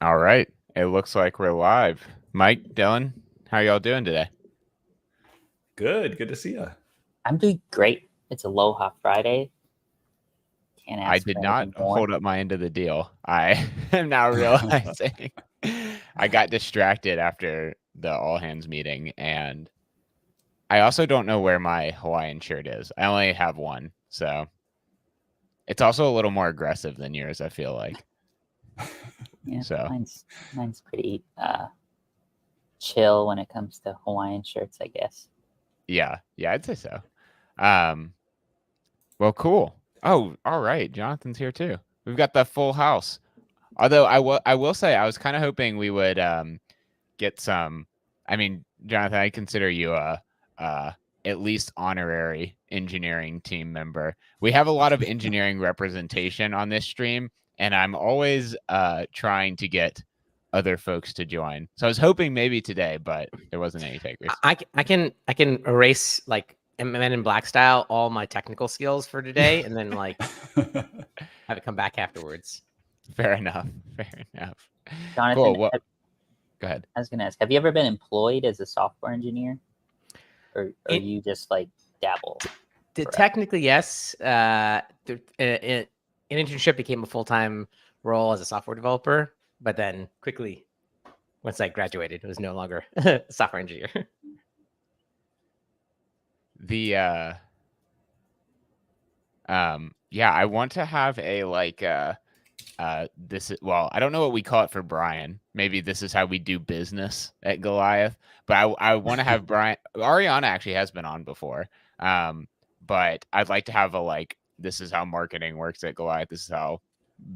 All right. It looks like we're live. Mike, Dylan, how y'all doing today? Good to see you. I'm doing great. It's Aloha Friday. Can't I ask did for not anything more. hold up my end of the deal. I am now realizing I got distracted after the all hands meeting, and I also don't know where my Hawaiian shirt is. I only have one, so it's also a little more aggressive than yours, I feel like. Yeah, So mine's pretty chill when it comes to Hawaiian shirts, I guess. yeah, I'd say so. Um, well, cool. Oh, all right. Jonathan's here too. We've got the full house. Although I will say I was kind of hoping we would get some. I mean, Jonathan, I consider you a at least honorary engineering team member. We have a lot of engineering representation on this stream, and I'm always trying to get other folks to join. So I was hoping maybe today, but there wasn't any takers. I can erase like Men in Black style all my technical skills for today, and then like have it come back afterwards. Fair enough. Fair enough. Jonathan, Cool. Well, go ahead. I was going to ask, have you ever been employed as a software engineer? Or you just like dabble? Technically, yes. An internship became a full-time role as a software developer, but then quickly, once I graduated, it was no longer a software engineer. Yeah, I want to have a like this is, well, I don't know what we call it for Brian. Maybe this is how we do business at Golioth. But I want to have Brian. Ariana actually has been on before. But I'd like to have a like this is how marketing works at Golioth. This is how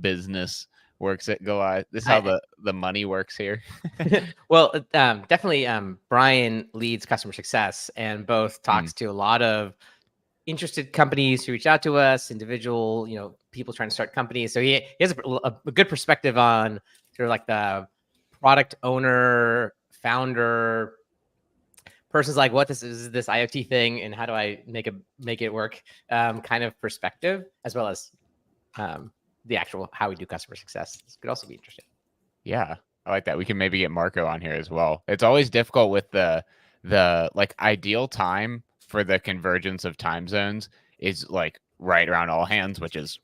business works at Golioth. This is how the money works here. Well, definitely Brian leads customer success and both talks to a lot of interested companies who reach out to us, individual, people trying to start companies. So he has a good perspective on sort of like the product owner, founder, person's like, what this is this IoT thing, and how do I make it work? Kind of perspective, as well as the actual how we do customer success. This could also be interesting. Yeah, I like that. We can maybe get Marco on here as well. It's always difficult with the like ideal time for the convergence of time zones is like right around all hands, which is,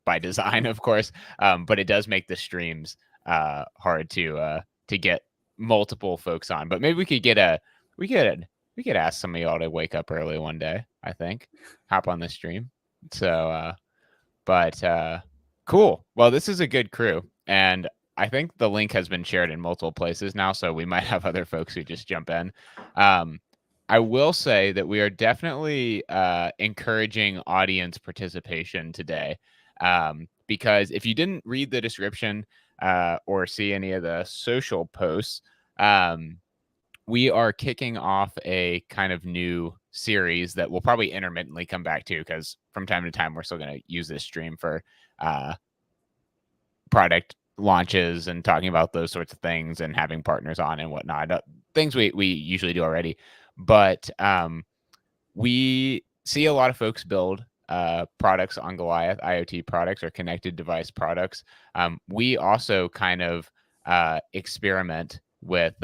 by design, of course. But it does make the streams hard to get multiple folks on. But maybe we could ask some of y'all to wake up early one day, I think. Hop on the stream. So cool. Well, this is a good crew. And I think the link has been shared in multiple places now, so we might have other folks who just jump in. I will say that we are definitely encouraging audience participation today, because if you didn't read the description or see any of the social posts, we are kicking off a kind of new series that we'll probably intermittently come back to, because from time to time we're still going to use this stream for product launches and talking about those sorts of things and having partners on and whatnot, things we usually do already. But we see a lot of folks build products on Golioth, IoT products or connected device products. We also kind of experiment with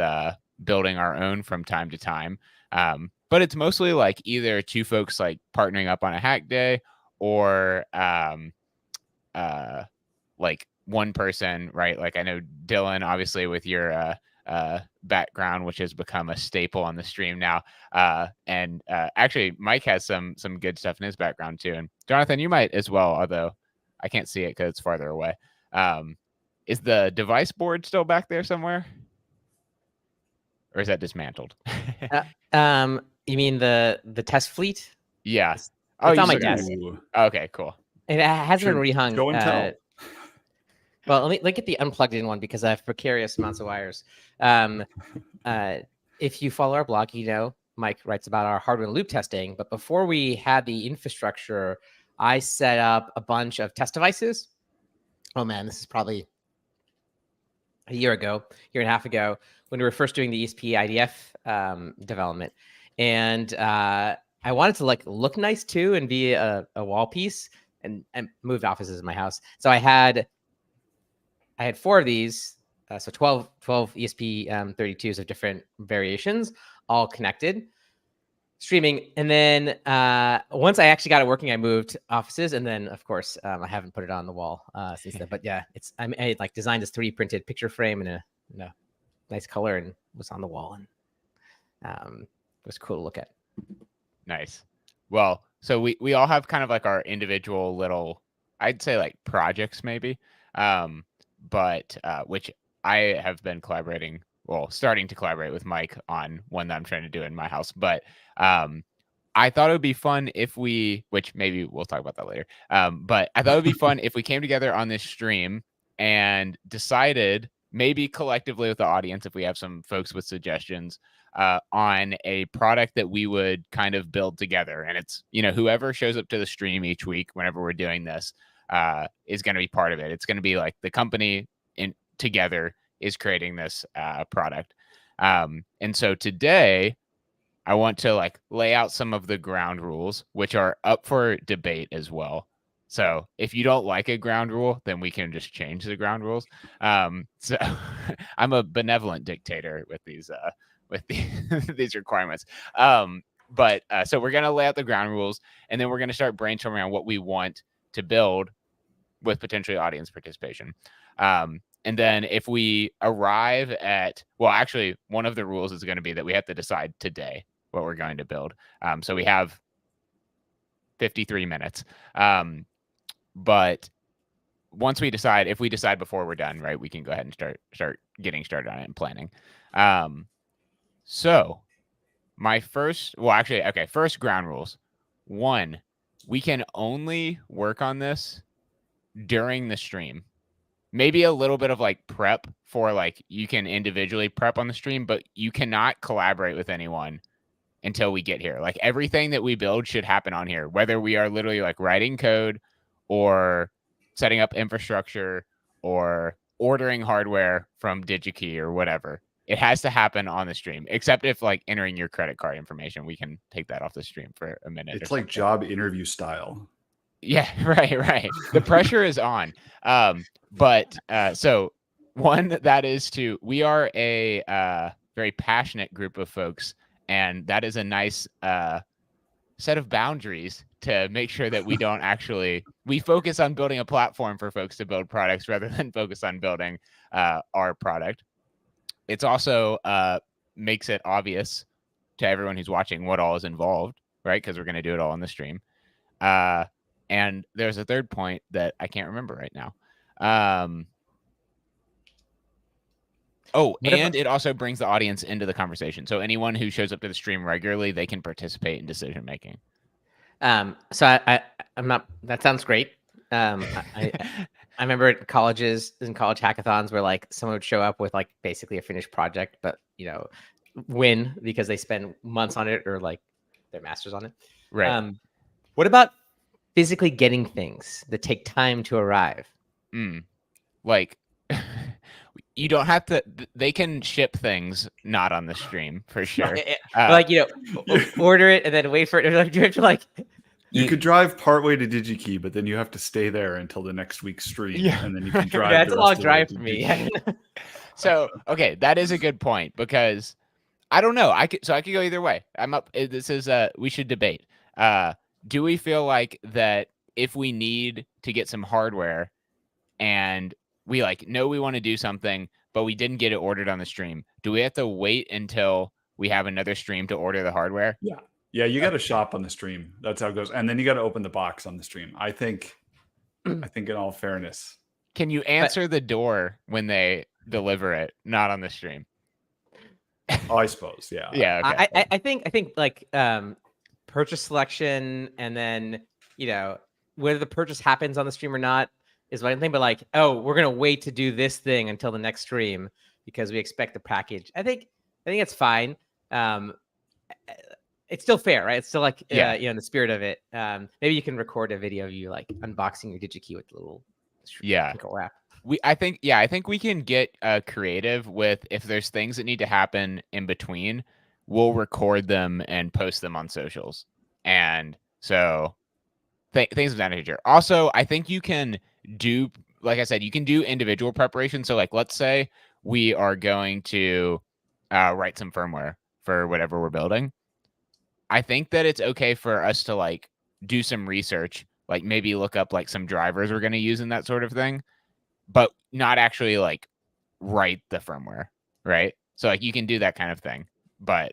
building our own from time to time. But it's mostly like either two folks like partnering up on a hack day, or like one person, right? Like I know Dylan, obviously with your background, which has become a staple on the stream now. And actually Mike has some good stuff in his background too. And Jonathan, you might as well, although I can't see it because it's farther away. Is the device board still back there somewhere? Or is that dismantled? You mean the test fleet? Yeah. It's on my desk. Okay, cool. It hasn't been rehung. Show and tell. Well, let me get the unplugged in one because I have precarious amounts of wires. If you follow our blog, Mike writes about our hardware loop testing. But before we had the infrastructure, I set up a bunch of test devices. Oh man, this is probably a year and a half ago, when we were first doing the ESP IDF development. And I wanted to look nice too and be a wall piece, and moved offices in my house. So I had 4 of these so 12 ESP32s of different variations, all connected, streaming. And then once I actually got it working, I moved offices, and then of course I haven't put it on the wall since then. But yeah, I like designed this 3D printed picture frame in a nice color, and was on the wall, and it was cool to look at. Nice. Well, so we all have kind of like our individual little, I'd say like projects maybe, but which I have been starting to collaborate with Mike on one that I'm trying to do in my house. But I thought it would be fun if which maybe we'll talk about that later. But I thought it would be fun if we came together on this stream and decided, maybe collectively with the audience, if we have some folks with suggestions, on a product that we would kind of build together. And it's, whoever shows up to the stream each week, whenever we're doing this, is going to be part of it. It's going to be like the company together is creating this product. And so today I want to like lay out some of the ground rules, which are up for debate as well. So if you don't like a ground rule, then we can just change the ground rules. So I'm a benevolent dictator with these these requirements. But so we're going to lay out the ground rules, and then we're going to start brainstorming on what we want to build with potentially audience participation. And then if we arrive at, well, actually, one of the rules is going to be that we have to decide today what we're going to build. So we have 53 minutes. But once we decide, if we decide before we're done, right, we can go ahead and start getting started on it and planning. So my first ground rules. 1, we can only work on this during the stream. Maybe a little bit of like prep for like, you can individually prep on the stream, but you cannot collaborate with anyone until we get here. Like everything that we build should happen on here, whether we are literally like writing code or setting up infrastructure or ordering hardware from DigiKey or whatever. It has to happen on the stream, except if like entering your credit card information, we can take that off the stream for a minute. It's like job interview style. Yeah, right. The pressure is on. But so one, that is we are a very passionate group of folks, and that is a nice set of boundaries to make sure that we don't we focus on building a platform for folks to build products rather than focus on building our product. It's also makes it obvious to everyone who's watching what all is involved, right? Because we're going to do it all on the stream. And there's a third point that I can't remember right now. It also brings the audience into the conversation. So anyone who shows up to the stream regularly, they can participate in decision making. So I'm not. That sounds great. I remember in college hackathons where like someone would show up with like basically a finished project, but win because they spend months on it or like their masters on it. Right. What about physically getting things that take time to arrive? Like you don't have to. They can ship things not on the stream for sure. Order it and then wait for it. You have to like. You could drive partway to DigiKey, but then you have to stay there until the next week's stream, and then you can drive. That's a long drive for me. So okay, that is a good point because I don't know. I could go either way. I'm up. This is we should debate. Do we feel like that if we need to get some hardware and we know we want to do something, but we didn't get it ordered on the stream, do we have to wait until we have another stream to order the hardware? Yeah, you got to shop on the stream. That's how it goes. And then you got to open the box on the stream. I think in all fairness. Can you answer the door when they deliver it, not on the stream? Oh, I suppose. Yeah. Yeah. Okay. I think like purchase selection and then, whether the purchase happens on the stream or not is one thing, but we're going to wait to do this thing until the next stream because we expect the package. I think it's fine. It's still fair, right? It's still in the spirit of it. Maybe you can record a video of you unboxing your DigiKey with the little wrap. I think we can get creative with if there's things that need to happen in between, we'll record them and post them on socials. And so things of that nature. Also, I think you can do, like I said, you can do individual preparation. So let's say we are going to write some firmware for whatever we're building, I think that it's okay for us to like do some research, like maybe look up like some drivers we're going to use in that sort of thing, but not actually like write the firmware, right? So like you can do that kind of thing, but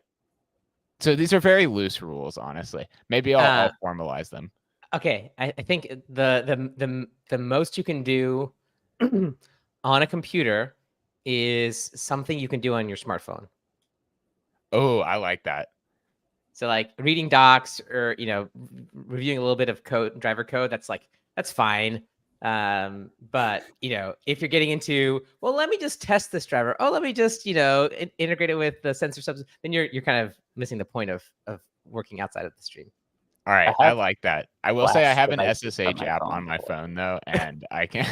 so these are very loose rules, honestly. Maybe I'll formalize them. Okay, I think the most you can do on a computer is something you can do on your smartphone. Oh, I like that. So like reading docs or reviewing a little bit of code, driver code, that's fine. But if you're getting into, well, let me just test this driver. Oh, let me just integrate it with the sensor subs. Then you're kind of missing the point of working outside of the stream. All right, I like that. I will say I have an SSH app on my before. phone though, and I can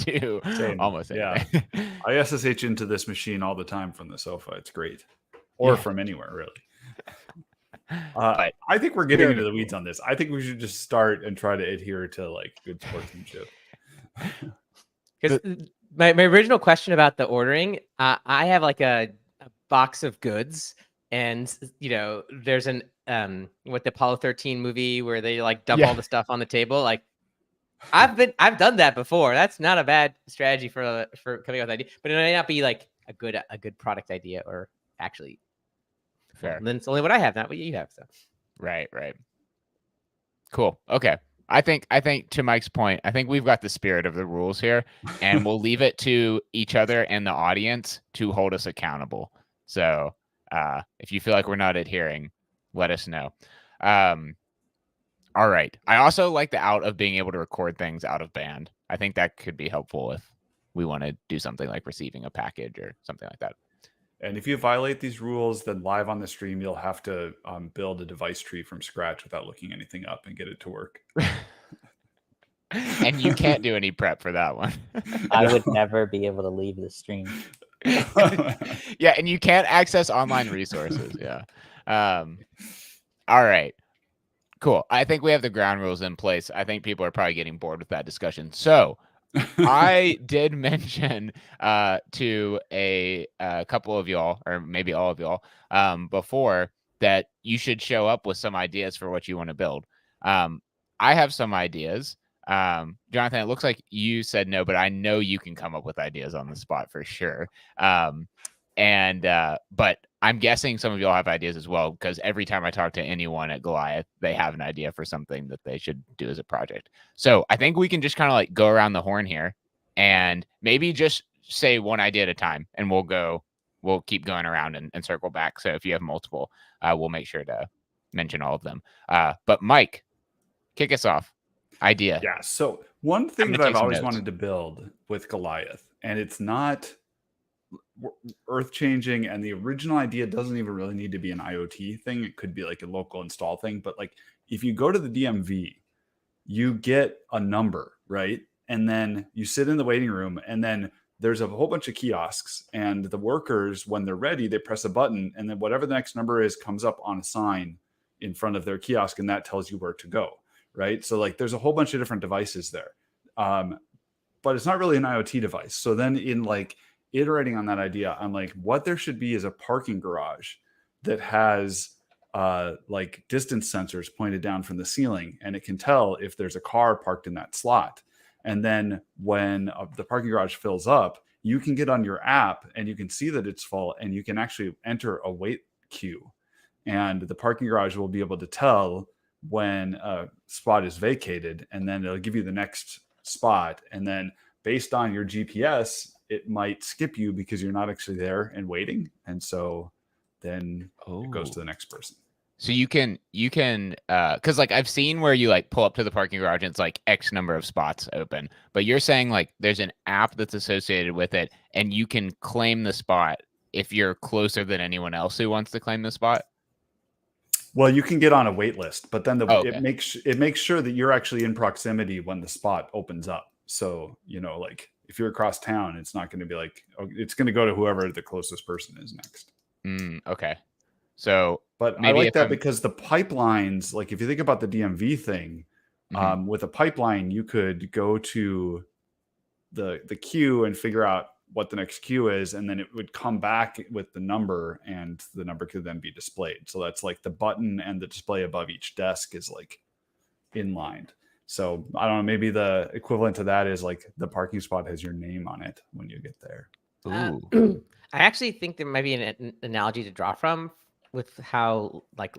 do almost anything. Yeah. I SSH into this machine all the time from the sofa. It's great, or from anywhere really. But I think we're getting into the weeds on this. I think we should just start and try to adhere to like good sportsmanship. Because my original question about the ordering, I have like a box of goods, and there's an what the Apollo 13 movie where they like dump all the stuff on the table. Like I've done that before. That's not a bad strategy for coming up with an idea, but it may not be like a good product idea or actually fair. Then it's only what I have, not what you have. So right. Cool. Okay. I think to Mike's point, I think we've got the spirit of the rules here, and we'll leave it to each other and the audience to hold us accountable. So if you feel like we're not adhering, let us know. All right. I also like the out of being able to record things out of band. I think that could be helpful if we want to do something like receiving a package or something like that. And if you violate these rules, then live on the stream, you'll have to build a device tree from scratch without looking anything up and get it to work. And you can't do any prep for that one. I would never be able to leave the stream. Yeah, and you can't access online resources. Yeah. All right. Cool. I think we have the ground rules in place. I think people are probably getting bored with that discussion. So I did mention to a couple of y'all, or maybe all of y'all, before that you should show up with some ideas for what you want to build. I have some ideas. Jonathan, it looks like you said no, but I know you can come up with ideas on the spot for sure. But I'm guessing some of y'all have ideas as well, because every time I talk to anyone at Golioth, they have an idea for something that they should do as a project. So I think we can just kind of like go around the horn here and maybe just say one idea at a time, and we'll keep going around and circle back. So if you have multiple, we'll make sure to mention all of them. But Mike, kick us off. Idea. Yeah. So one thing that I've always wanted to build with Golioth, and it's not earth-changing, and the original idea doesn't even really need to be an IoT thing. It could be like a local install thing. But like if you go to the DMV, you get a number, right? And then you sit in the waiting room, and then there's a whole bunch of kiosks, and the workers, when they're ready, they press a button, and then whatever the next number is comes up on a sign in front of their kiosk, and that tells you where to go, right? So like there's a whole bunch of different devices there. But it's not really an IoT device. So then in like iterating on that idea, I'm like, what there should be is a parking garage that has like distance sensors pointed down from the ceiling, and it can tell if there's a car parked in that slot. And then when the parking garage fills up, you can get on your app and you can see that it's full, and you can actually enter a wait queue. And the parking garage will be able to tell when a spot is vacated, and then it'll give you the next spot. And then based on your GPS, it might skip you because you're not actually there and waiting. And so then it goes to the next person. So you can because like I've seen where you like pull up to the parking garage and it's like X number of spots open, but you're saying like there's an app that's associated with it, and you can claim the spot if you're closer than anyone else who wants to claim the spot. Well, you can get on a wait list, but then it makes sure that you're actually in proximity when the spot opens up. So, like if you're across town, it's not going to be like, it's going to go to whoever the closest person is next. Okay. So, but I like that because the pipelines, like if you think about the DMV thing, with a pipeline, you could go to the queue and figure out what the next queue is, and then it would come back with the number, and the number could then be displayed. So that's like the button and the display above each desk is like inlined. So I don't know, maybe the equivalent to that is like the parking spot has your name on it when you get there. Ooh. I actually think there might be an analogy to draw from with how like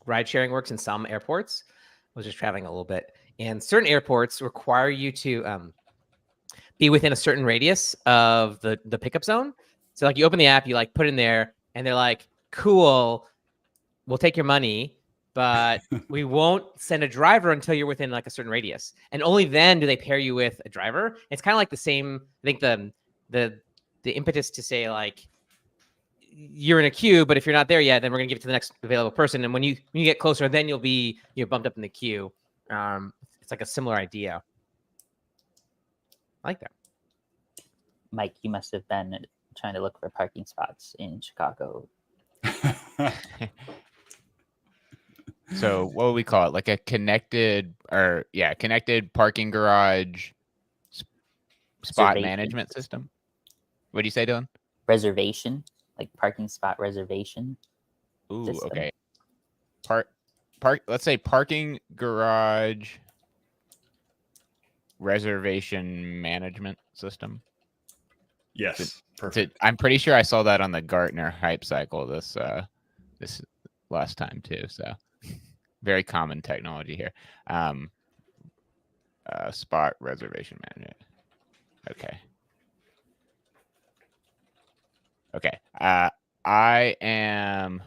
ride sharing works in some airports. I was just traveling a little bit, and certain airports require you to be within a certain radius of the pickup zone. So like you open the app, you like put in there, and they're like, "Cool, we'll take your money, but we won't send a driver until you're within like a certain radius, and only then do they pair you with a driver." It's kind of like the same. I think the impetus to say like you're in a queue, but if you're not there yet, then we're gonna give it to the next available person, and when you get closer, then you'll be bumped up in the queue. It's like a similar idea. I like that. Mike, you must have been trying to look for parking spots in Chicago. So what would we call it? Like a connected parking garage spot Reservation. management system. What do you say, Dylan? Reservation, like parking spot reservation. Ooh, System. okay. Let's say parking garage reservation management system. Yes, perfect. I'm pretty sure I saw that on the Gartner hype cycle this last time too. So very common technology here. Spot reservation management. Okay. I am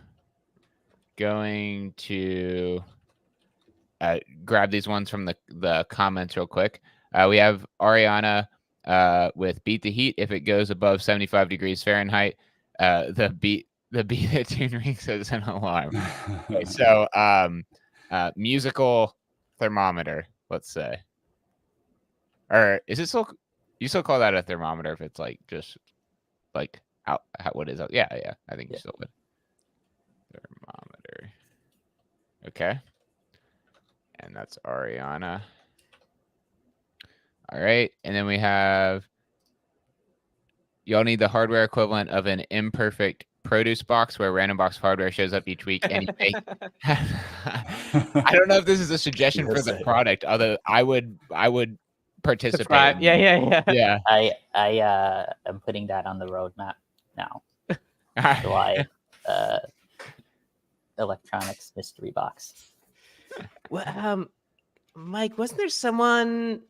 going to grab these ones from the comments real quick. We have Ariana with beat the heat if it goes above 75 degrees Fahrenheit. The beat that tune rings as an alarm. Okay, so musical thermometer, let's say. Or is it still, you still call that a thermometer if it's like just like what is it? Yeah, I think you still would. Thermometer. Okay. And that's Ariana. All right. And then we have, y'all need the hardware equivalent of an imperfect produce box where random box hardware shows up each week. And I don't know if this is a suggestion for the product, although I would participate. Yeah. I am putting that on the roadmap now. July electronics mystery box. Well, Mike, wasn't there someone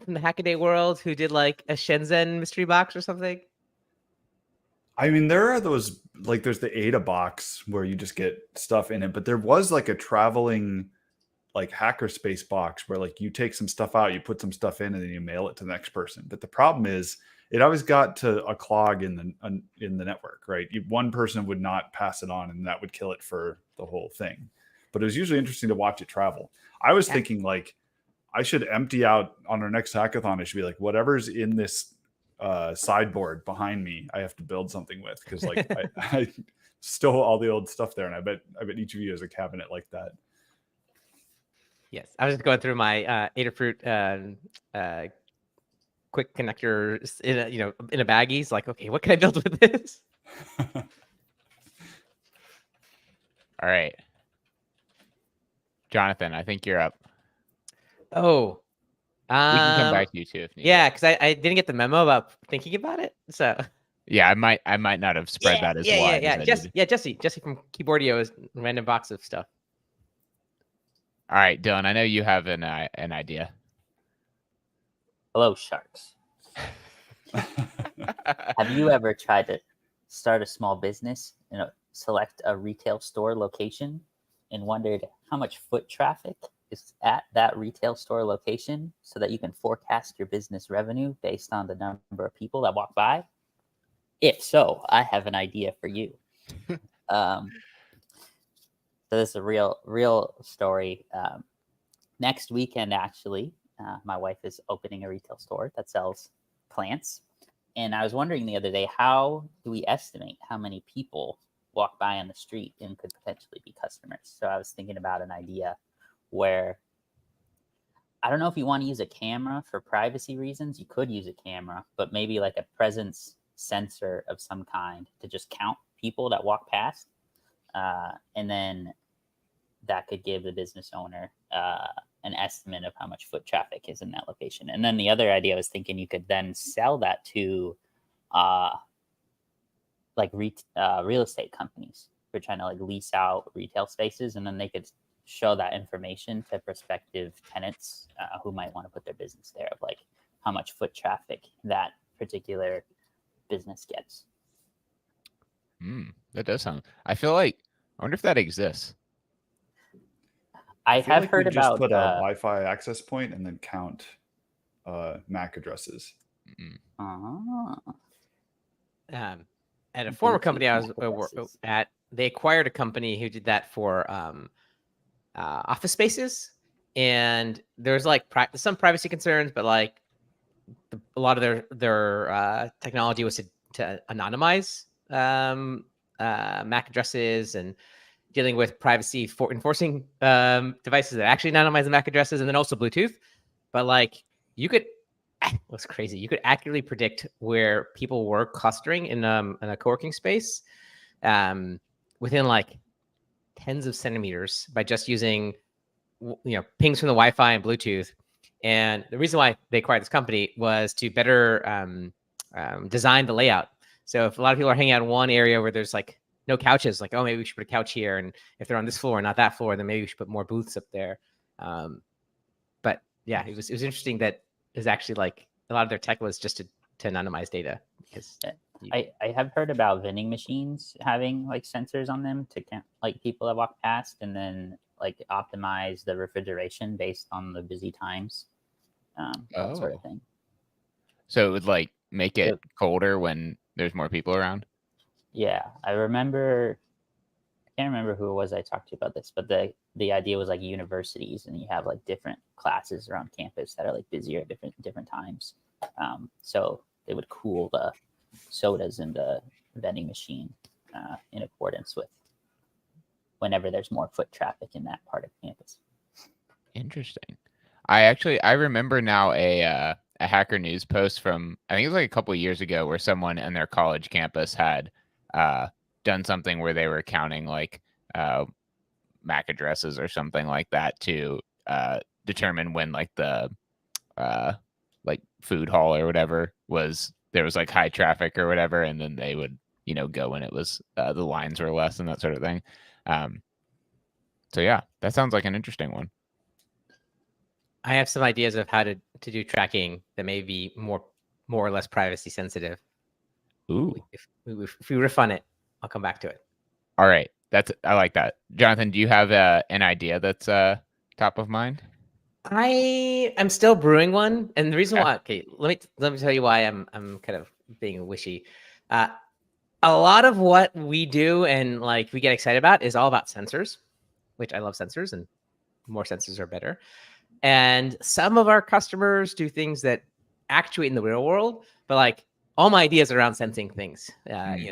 from the Hackaday world who did like a Shenzhen mystery box or something? I mean, there are those, like there's the Ada box where you just get stuff in it, but there was like a traveling like hackerspace box where like you take some stuff out, you put some stuff in, and then you mail it to the next person. But the problem is it always got to a clog in the network, right? One person would not pass it on, and that would kill it for the whole thing. But it was usually interesting to watch it travel. I was thinking like I should empty out on our next hackathon. It should be like whatever's in this sideboard behind me, I have to build something with, because like I stole all the old stuff there, and I bet each of you has a cabinet like that. Yes, I was just going through my Adafruit quick connector in a baggies. Like, okay, what can I build with this? All right, Jonathan, I think you're up. Oh, we can come back to you too if needed. Yeah, because I didn't get the memo about thinking about it. So yeah, I might not have spread that as wide. Jesse from Keyboardio is a random box of stuff. All right, Dylan, I know you have an idea. Hello, sharks. Have you ever tried to start a small business, select a retail store location, and wondered how much foot traffic is at that retail store location so that you can forecast your business revenue based on the number of people that walk by? If so, I have an idea for you. So this is a real story. Next weekend, actually, my wife is opening a retail store that sells plants. And I was wondering the other day, how do we estimate how many people walk by on the street and could potentially be customers? So I was thinking about an idea where I don't know if you want to use a camera for privacy reasons. You could use a camera, but maybe like a presence sensor of some kind to just count people that walk past. And then that could give the business owner an estimate of how much foot traffic is in that location. And then the other idea I was thinking, you could then sell that to like real estate companies who are trying to like lease out retail spaces, and then they could show that information to prospective tenants who might want to put their business there, of like how much foot traffic that particular business gets. That does sound. I wonder if that exists. I feel have like heard we'd just about put a Wi-Fi access point and then count MAC addresses. At a former Bluetooth company I was addresses. at, they acquired a company who did that for office spaces, and there's like some privacy concerns, but like a lot of their technology was to anonymize MAC addresses and dealing with privacy for enforcing devices that actually anonymize the MAC addresses, and then also Bluetooth. But like you could, what's crazy, you could accurately predict where people were clustering in a co-working space within like tens of centimeters by just using pings from the Wi-Fi and Bluetooth. And the reason why they acquired this company was to better design the layout. So if a lot of people are hanging out in one area where there's like no couches, like, oh, maybe we should put a couch here. And if they're on this floor, not that floor, then maybe we should put more booths up there. But yeah, it was interesting that it's actually like a lot of their tech was just to anonymize data. Because I have heard about vending machines having like sensors on them to count like people that walk past, and then like optimize the refrigeration based on the busy times, that sort of thing. So it would like make it colder when there's more people around? Yeah, I can't remember who it was I talked to about this, but the idea was like universities, and you have like different classes around campus that are like busier at different times. So they would cool the sodas in the vending machine in accordance with whenever there's more foot traffic in that part of campus. Interesting. I remember now a Hacker News post from, I think it was like a couple of years ago, where someone in their college campus had done something where they were counting like MAC addresses or something like that to determine when like the like food hall or whatever there was like high traffic or whatever, and then they would go when it was the lines were less and that sort of thing. So yeah, that sounds like an interesting one. I have some ideas of how to do tracking that may be more or less privacy sensitive. Ooh. If we riff on it, I'll come back to it. All right. I like that. Jonathan, do you have an idea that's top of mind? I'm still brewing one, and the reason why. Okay, let me tell you why I'm kind of being wishy. A lot of what we do and like we get excited about is all about sensors, which I love sensors, and more sensors are better. And some of our customers do things that actuate in the real world, but like all my ideas are around sensing things.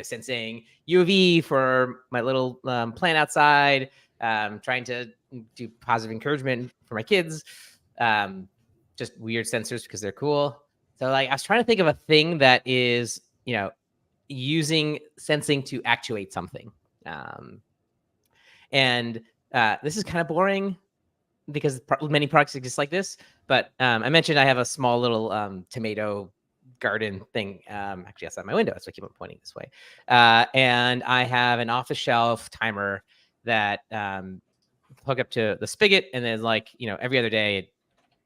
Sensing UV for my little plant outside, trying to do positive encouragement for my kids, just weird sensors because they're cool. So like I was trying to think of a thing that is, using sensing to actuate something. And this is kind of boring because many products exist like this. But I mentioned I have a small little tomato garden thing actually outside my window. That's why I keep on pointing this way. And I have an off-the-shelf timer that hook up to the spigot, and then like every other day it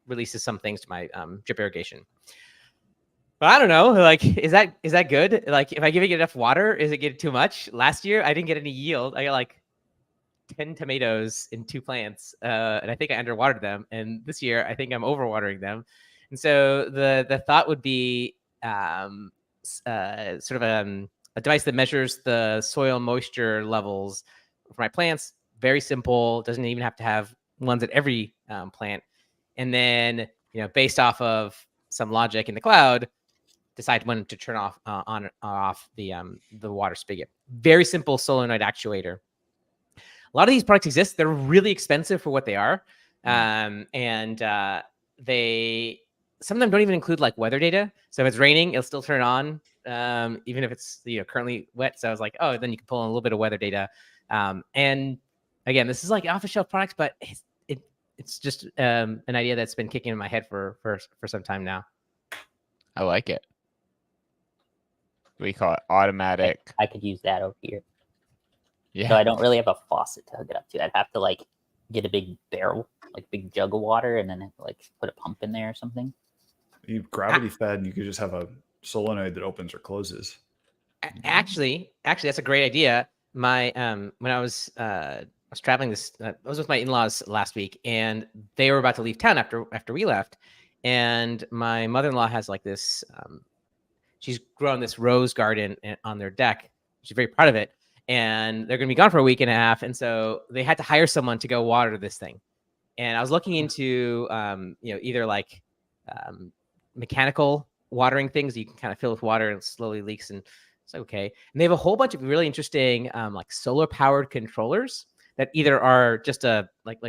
releases some things to my drip irrigation. But I don't know, like is that good? Like if I give it enough water, is it getting too much? Last year I didn't get any yield. I got like 10 tomatoes in 2 plants, and I think I underwatered them. And this year I think I'm overwatering them. And so the thought would be sort of a device that measures the soil moisture levels for my plants. Very simple. Doesn't even have to have ones at every plant. And then based off of some logic in the cloud, decide when to turn off on or off the water spigot. Very simple solenoid actuator. A lot of these products exist. They're really expensive for what they are. And some of them don't even include like weather data. So if it's raining, it'll still turn on, even if it's currently wet. So I was like, oh, then you can pull in a little bit of weather data. And again, this is like off-the-shelf products, but it's just an idea that's been kicking in my head for some time now. I like it. We call it automatic. I could use that over here. Yeah. So I don't really have a faucet to hook it up to. I'd have to like get a big barrel, like big jug of water, and then like put a pump in there or something. You gravity fed, and you could just have a solenoid that opens or closes. Actually, that's a great idea. My when I was traveling I was with my in-laws last week, and they were about to leave town after we left, and my mother-in-law has like this. She's grown this rose garden on their deck. She's very proud of it, and they're going to be gone for a week and a half, and so they had to hire someone to go water this thing. And I was looking into either like mechanical watering things you can kind of fill with water and it slowly leaks, and it's like, okay. And they have a whole bunch of really interesting like solar powered controllers that either are just a like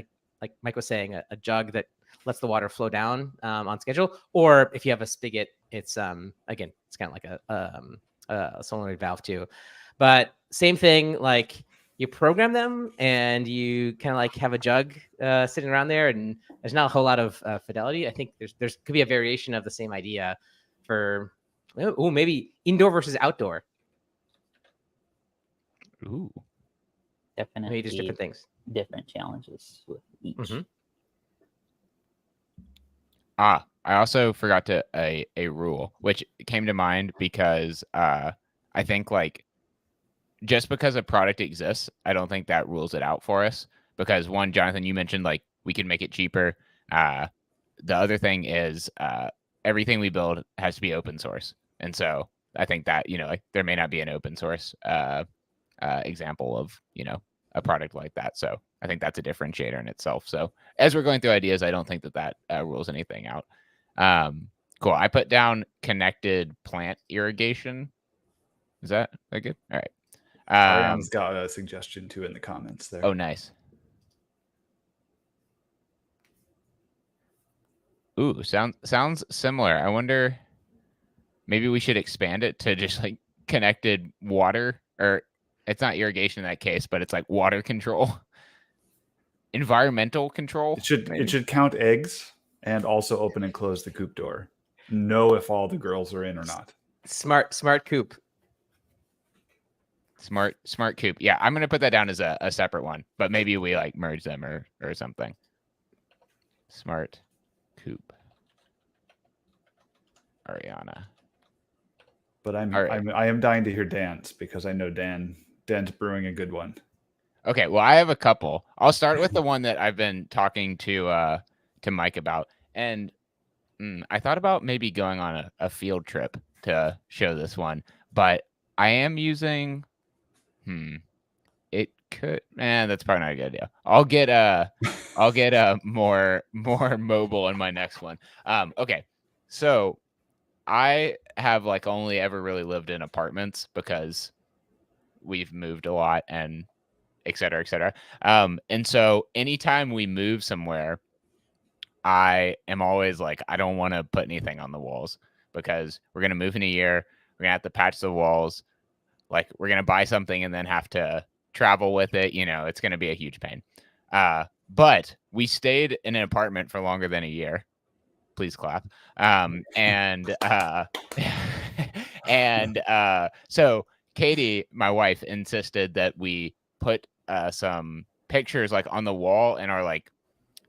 Mike was saying, a jug that lets the water flow down on schedule, or if you have a spigot, it's again, it's kind of like a solenoid valve too. But same thing, like you program them and you kind of like have a jug sitting around there, and there's not a whole lot of fidelity. I think there's could be a variation of the same idea for maybe indoor versus outdoor. Ooh. Definitely. Maybe just different things. Different challenges with each. Mm-hmm. I also forgot a rule, which came to mind because I think like just because a product exists, I don't think that rules it out for us. Because one, Jonathan, you mentioned like we can make it cheaper. The other thing is everything we build has to be open source, and so I think that like there may not be an open source example of a product like that. So I think that's a differentiator in itself. So as we're going through ideas, I don't think that rules anything out. Cool. I put down connected plant irrigation. Is that good? All right. Ariane's got a suggestion too in the comments there. Oh, nice. Ooh, sounds similar. I wonder, maybe we should expand it to just like connected water, or it's not irrigation in that case, but it's like water control, environmental control. It should count eggs and also open and close the coop door. Know if all the girls are in or not. Smart coop. Smart coop. Yeah, I'm gonna put that down as a separate one, but maybe we like merge them or something. Smart coop. Ariana. But I am dying to hear Dan's, because I know Dan's brewing a good one. Okay, well, I have a couple. I'll start with the one that I've been talking to Mike about, and I thought about maybe going on a field trip to show this one, but I am using. It could. That's probably not a good idea. I'll get more mobile in my next one. Okay, so I have like only ever really lived in apartments because we've moved a lot and et cetera, et cetera. And so anytime we move somewhere, I am always like, I don't want to put anything on the walls because we're going to move in a year. We're going to have to patch the walls. Like we're going to buy something and then have to travel with it. It's going to be a huge pain. But we stayed in an apartment for longer than a year. Please clap. So Katie, my wife, insisted that we put some pictures like on the wall in our like,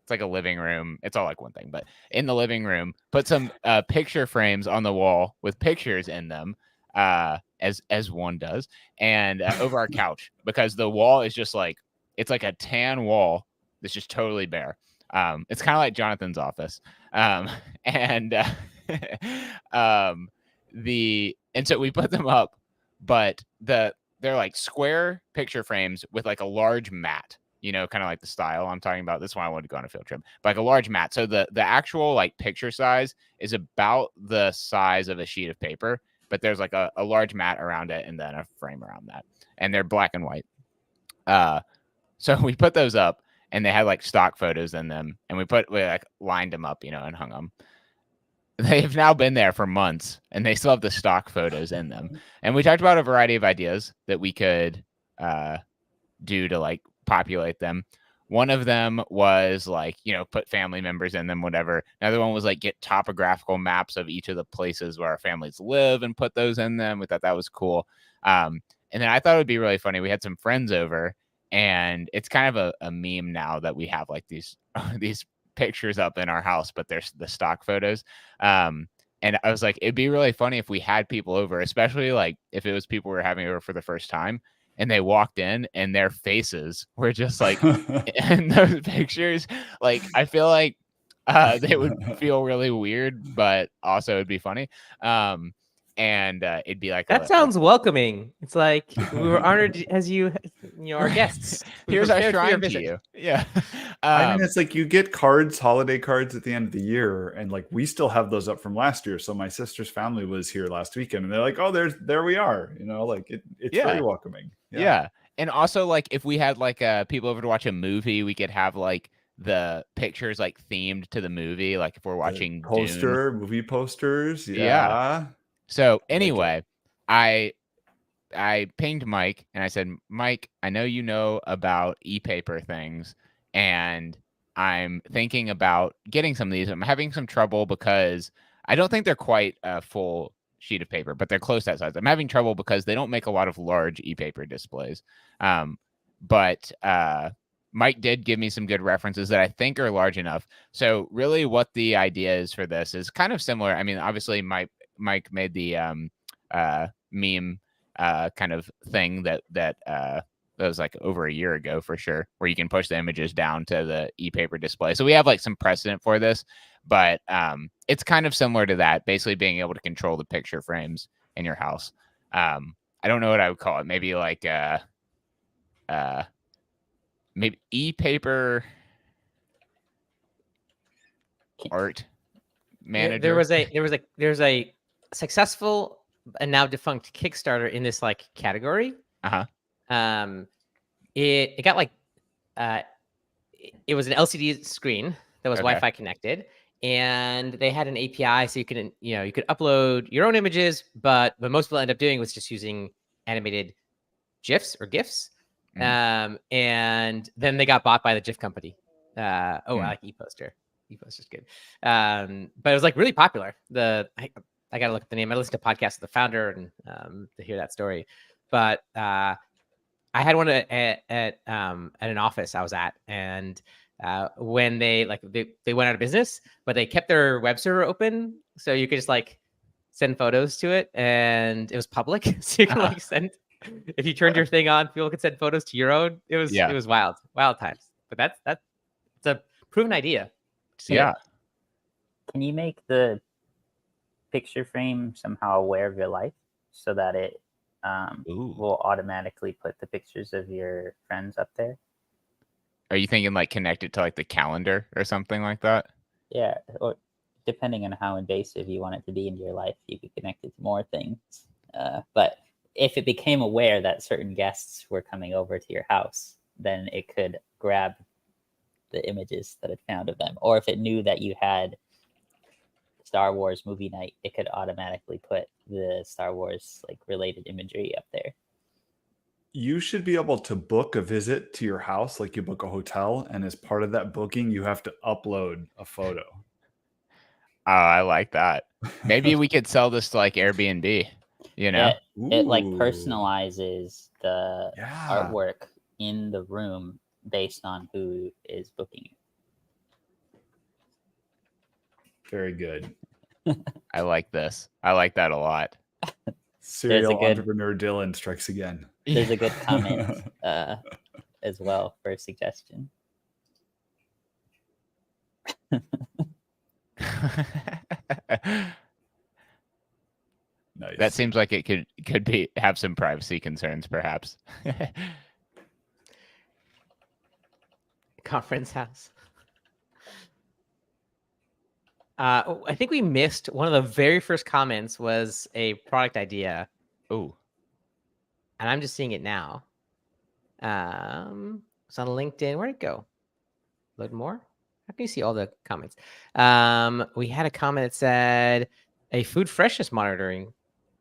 it's like a living room. It's all like one thing, but in the living room, put some picture frames on the wall with pictures in them, as one does, and over our couch, because the wall is just like, it's like a tan wall that's just totally bare. It's kind of like Jonathan's office. And so we put them up, but they're like square picture frames with like a large mat, kind of like the style I'm talking about. This one I wanted to go on a field trip, but like a large mat. So the actual like picture size is about the size of a sheet of paper, but there's like a large mat around it and then a frame around that, and they're black and white. So we put those up, and they had like stock photos in them, and we like lined them up, and hung them. They've now been there for months, and they still have the stock photos in them. And we talked about a variety of ideas that we could do to like populate them. One of them was like, put family members in them, whatever. Another one was like get topographical maps of each of the places where our families live and put those in them. We thought that was cool. And then I thought it would be really funny. We had some friends over, and it's kind of a meme now that we have like these pictures up in our house, but there's the stock photos. And I was like, it'd be really funny if we had people over, especially like if it was people we were having over for the first time, and they walked in and their faces were just like in those pictures. Like, I feel like they would feel really weird, but also it'd be funny. And it'd be like that sounds welcoming. It's like we were honored as our guests. Here's our shrine to you. Yeah. I mean, it's like you get holiday cards at the end of the year, and like we still have those up from last year. So my sister's family was here last weekend, and they're like, "Oh, there we are." Like it's very welcoming. Yeah. And also, like, if we had like people over to watch a movie, we could have like the pictures like themed to the movie. Like if we're watching movie posters. Yeah. So anyway, I pinged Mike and I said, Mike, I know you know about e-paper things, and I'm thinking about getting some of these. I'm having some trouble because I don't think they're quite a full sheet of paper, but they're close to that size. I'm having trouble because they don't make a lot of large e-paper displays. But Mike did give me some good references that I think are large enough. So really what the idea is for this is kind of similar. I mean, obviously Mike made the meme kind of thing that was like over a year ago for sure, where you can push the images down to the e-paper display. So we have like some precedent for this, but it's kind of similar to that, basically being able to control the picture frames in your house. I don't know what I would call it. Maybe like maybe e-paper art manager. There's a successful and now defunct Kickstarter in this like category. It got like it was an LCD screen that was Wi-Fi connected, and they had an API so you could upload your own images, but what most people end up doing was just using animated GIFs or GIFs. And then they got bought by the GIF company. I like ePoster. ePoster's good. But it was like really popular. I gotta look at the name. I listened to podcasts with the founder and to hear that story. But I had one at an office I was at, and when they went out of business, but they kept their web server open, so you could just like send photos to it, and it was public, so you can like send. If you turned your thing on, people could send photos to your own. It was wild times. But that's it's a proven idea. Yeah. Can you make the picture frame somehow aware of your life so that it will automatically put the pictures of your friends up there? Are you thinking like connect it to like the calendar or something like that? Yeah, or depending on how invasive you want it to be into your life, you could connect it to more things. But if it became aware that certain guests were coming over to your house, then it could grab the images that it found of them. Or if it knew that you had Star Wars movie night, it could automatically put the Star Wars like related imagery up there. You should be able to book a visit to your house like you book a hotel, and as part of that booking, you have to upload a photo. Oh, I like that. Maybe we could sell this to like Airbnb, It like personalizes the artwork in the room based on who is booking it. Very good. I like this. I like that a lot. Serial entrepreneur Dylan strikes again. There's a good comment as well for a suggestion. Nice. That seems like it could have some privacy concerns, perhaps. Conference house. I think we missed one of the very first comments was a product idea. Oh, and I'm just seeing it now. It's on LinkedIn. Where'd it go? load more. How can you see all the comments? We had a comment that said a food freshness monitoring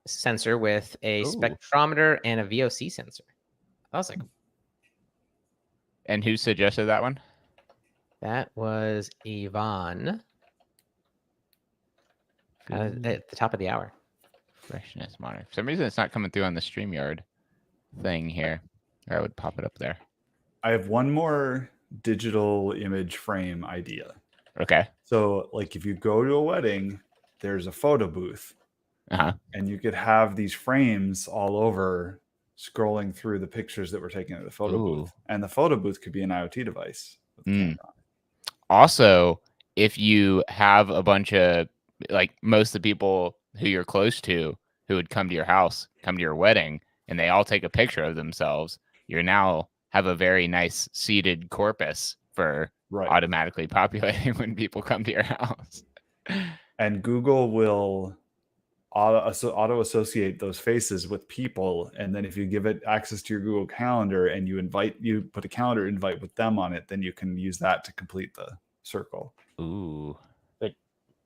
sensor with a Ooh. spectrometer and a VOC sensor. I was like, And who suggested that one? that was Yvonne. At the top of the hour. Freshness monitor. For some reason, it's not coming through on the StreamYard thing here. Or I would pop it up there. I have one more digital image frame idea. Okay. So, like, if you go to a wedding, there's a photo booth, Uh-huh. and you could have these frames all over scrolling through the pictures that were taken at the photo booth. And the photo booth could be an IoT device with a camera on it. Also, if you have a bunch of, like, most of the people who you're close to who would come to your house, come to your wedding, and they all take a picture of themselves, you now have a very nice seated corpus for automatically populating when people come to your house. And Google will auto associate those faces with people, and then if you give it access to your Google Calendar and you put a calendar invite with them on it, then you can use that to complete the circle. Ooh. But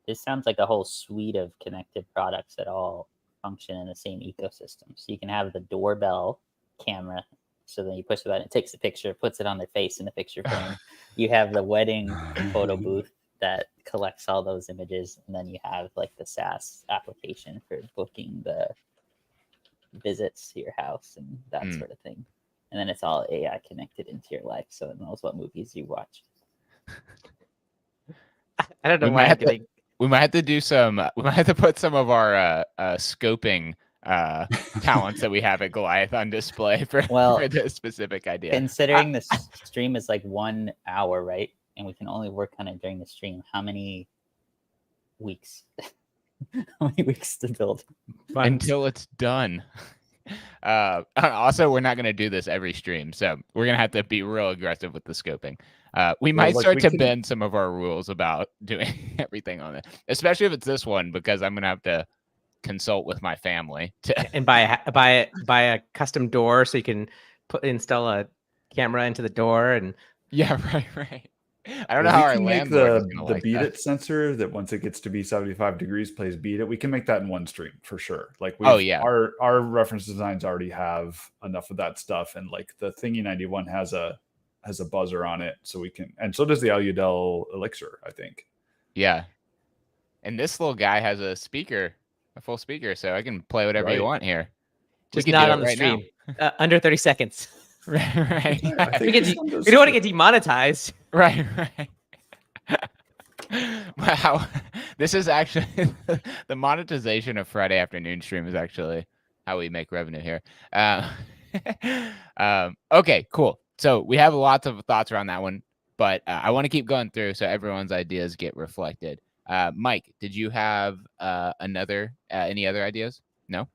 this sounds like a whole suite of connected products that all function in the same ecosystem. So you can have the doorbell camera, so then you push the button, it takes the picture, puts it on their face in the picture frame. You have the wedding photo booth that collects all those images, and then you have like the SaaS application for booking the visits to your house and that sort of thing. And then it's all AI connected into your life, so it knows what movies you watch. I don't know why we might have to do some. We might have to put some of our scoping talents that we have at Golioth on display for this specific idea. Considering the stream is like 1 hour, right? And we can only work on it during the stream. How many weeks? How many weeks to build? Until it's done. Also, we're not going to do this every stream, so we're going to have to be real aggressive with the scoping. We might start to bend some of our rules about doing everything on it, especially if it's this one, because I'm going to have to consult with my family and buy a custom door so you can install a camera into the door. And right. I don't know how our landlord make the beat it sensor that once it gets to be 75 degrees plays beat it. We can make that in one stream for sure. Like our reference designs already have enough of that stuff, and like the Thingy 91 has a buzzer on it, so we can, and so does the Aludel Elixir, I think. Yeah, and this little guy has a full speaker, so I can play whatever you want here. Just not on the stream. Under 30 seconds. Right. We don't want to get demonetized. Right. Wow. This is actually the monetization of Friday afternoon stream is actually how we make revenue here. Okay, cool. So we have lots of thoughts around that one, but I want to keep going through so everyone's ideas get reflected. Mike, did you have any other ideas? No?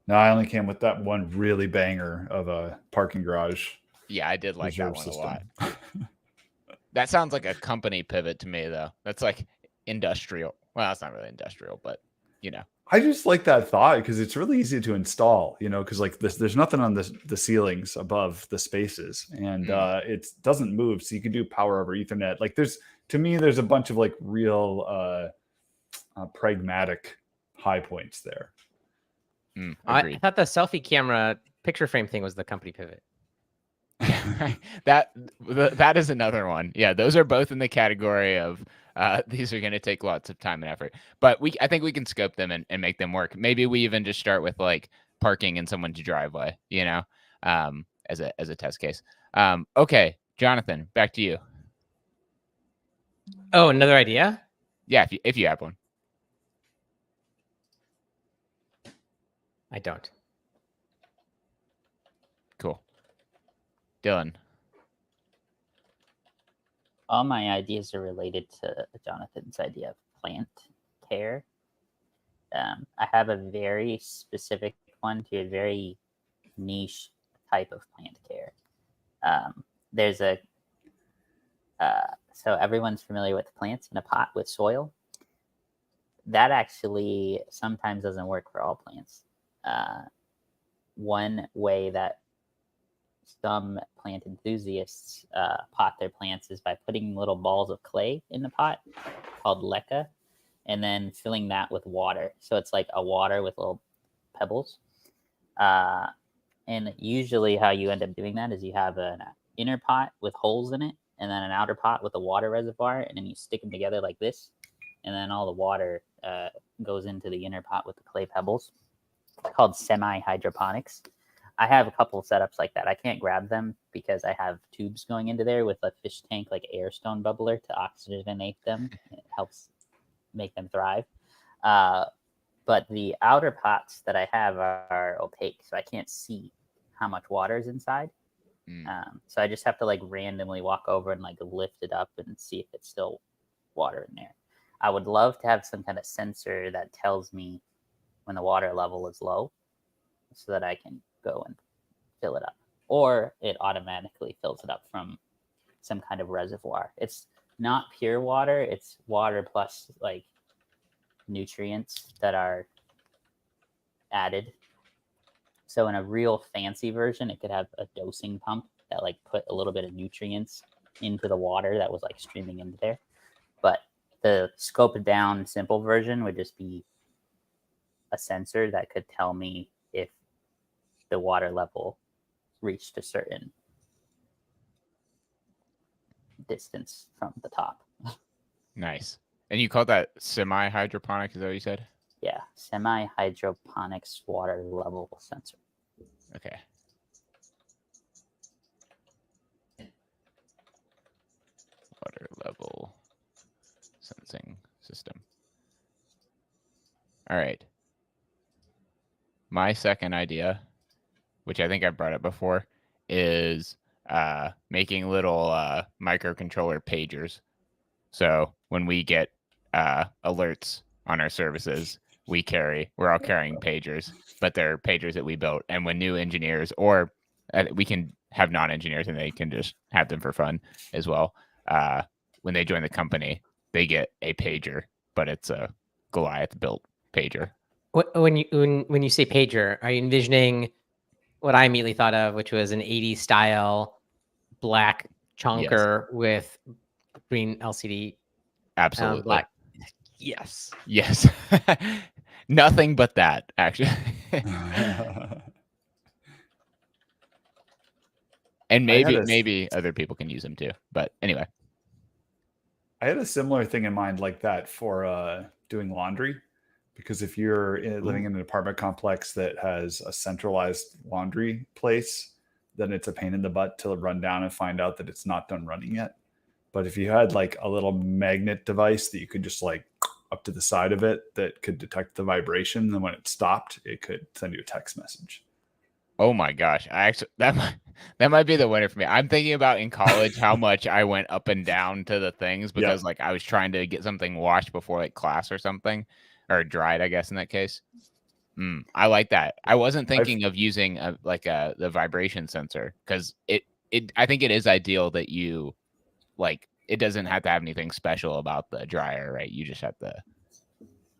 No, I only came with that one really banger of a parking garage. Yeah, I did like that one a lot. That sounds like a company pivot to me, though. That's like industrial. Well, it's not really industrial, but you know. I just like that thought because it's really easy to install, because like there's nothing on the ceilings above the spaces, and it doesn't move, so you can do power over Ethernet. Like there's a bunch of like real pragmatic high points there. I thought the selfie camera picture frame thing was the company pivot. That is another one. Yeah, those are both in the category of these are going to take lots of time and effort. But I think we can scope them and make them work. Maybe we even just start with like parking in someone's driveway, as a test case. Okay, Jonathan, back to you. Oh, another idea? Yeah, if you have one. I don't. Cool. Dylan. All my ideas are related to Jonathan's idea of plant care. I have a very specific one to a very niche type of plant care. There's so everyone's familiar with plants in a pot with soil. That actually sometimes doesn't work for all plants. One way that some plant enthusiasts pot their plants is by putting little balls of clay in the pot called leca, and then filling that with water. So it's like a water with little pebbles. And usually how you end up doing that is you have an inner pot with holes in it, and then an outer pot with a water reservoir, and then you stick them together like this, and then all the water goes into the inner pot with the clay pebbles. It's called semi-hydroponics. I have a couple of setups like that. I can't grab them because I have tubes going into there with a fish tank, like air stone bubbler, to oxygenate them. It helps make them thrive. But the outer pots that I have are opaque, so I can't see how much water is inside. So I just have to like randomly walk over and like lift it up and see if it's still water in there. I would love to have some kind of sensor that tells me when the water level is low so that I can go and fill it up. Or it automatically fills it up from some kind of reservoir. It's not pure water, it's water plus like nutrients that are added. So in a real fancy version, it could have a dosing pump that like put a little bit of nutrients into the water that was like streaming into there. But the scoped down simple version would just be a sensor that could tell me if the water level reached a certain distance from the top. Nice. And you call that semi-hydroponic, is that what you said? Yeah, semi-hydroponics water level sensor. Okay. Water level sensing system. All right. My second idea, which I think I brought up before, is making little microcontroller pagers. So when we get alerts on our services, we're all carrying pagers, but they're pagers that we built. And when new engineers, or we can have non-engineers and they can just have them for fun as well. When they join the company, they get a pager, but it's a Golioth built pager. When you say pager, are you envisioning what I immediately thought of, which was an 80s style black chonker with green LCD? Absolutely. Black. Yes. Yes. Nothing but that, actually. And maybe other people can use them too. But anyway. I had a similar thing in mind like that for doing laundry. Because if you're living in an apartment complex that has a centralized laundry place, then it's a pain in the butt to run down and find out that it's not done running yet. But if you had like a little magnet device that you could just like up to the side of it that could detect the vibration, then when it stopped, it could send you a text message. Oh my gosh. That might be the winner for me. I'm thinking about in college how much I went up and down to the things because like I was trying to get something washed before like class or something. Or dried, I guess, in that case. I like that. I wasn't thinking of using the vibration sensor because I think it is ideal that you like it doesn't have to have anything special about the dryer, right? You just have to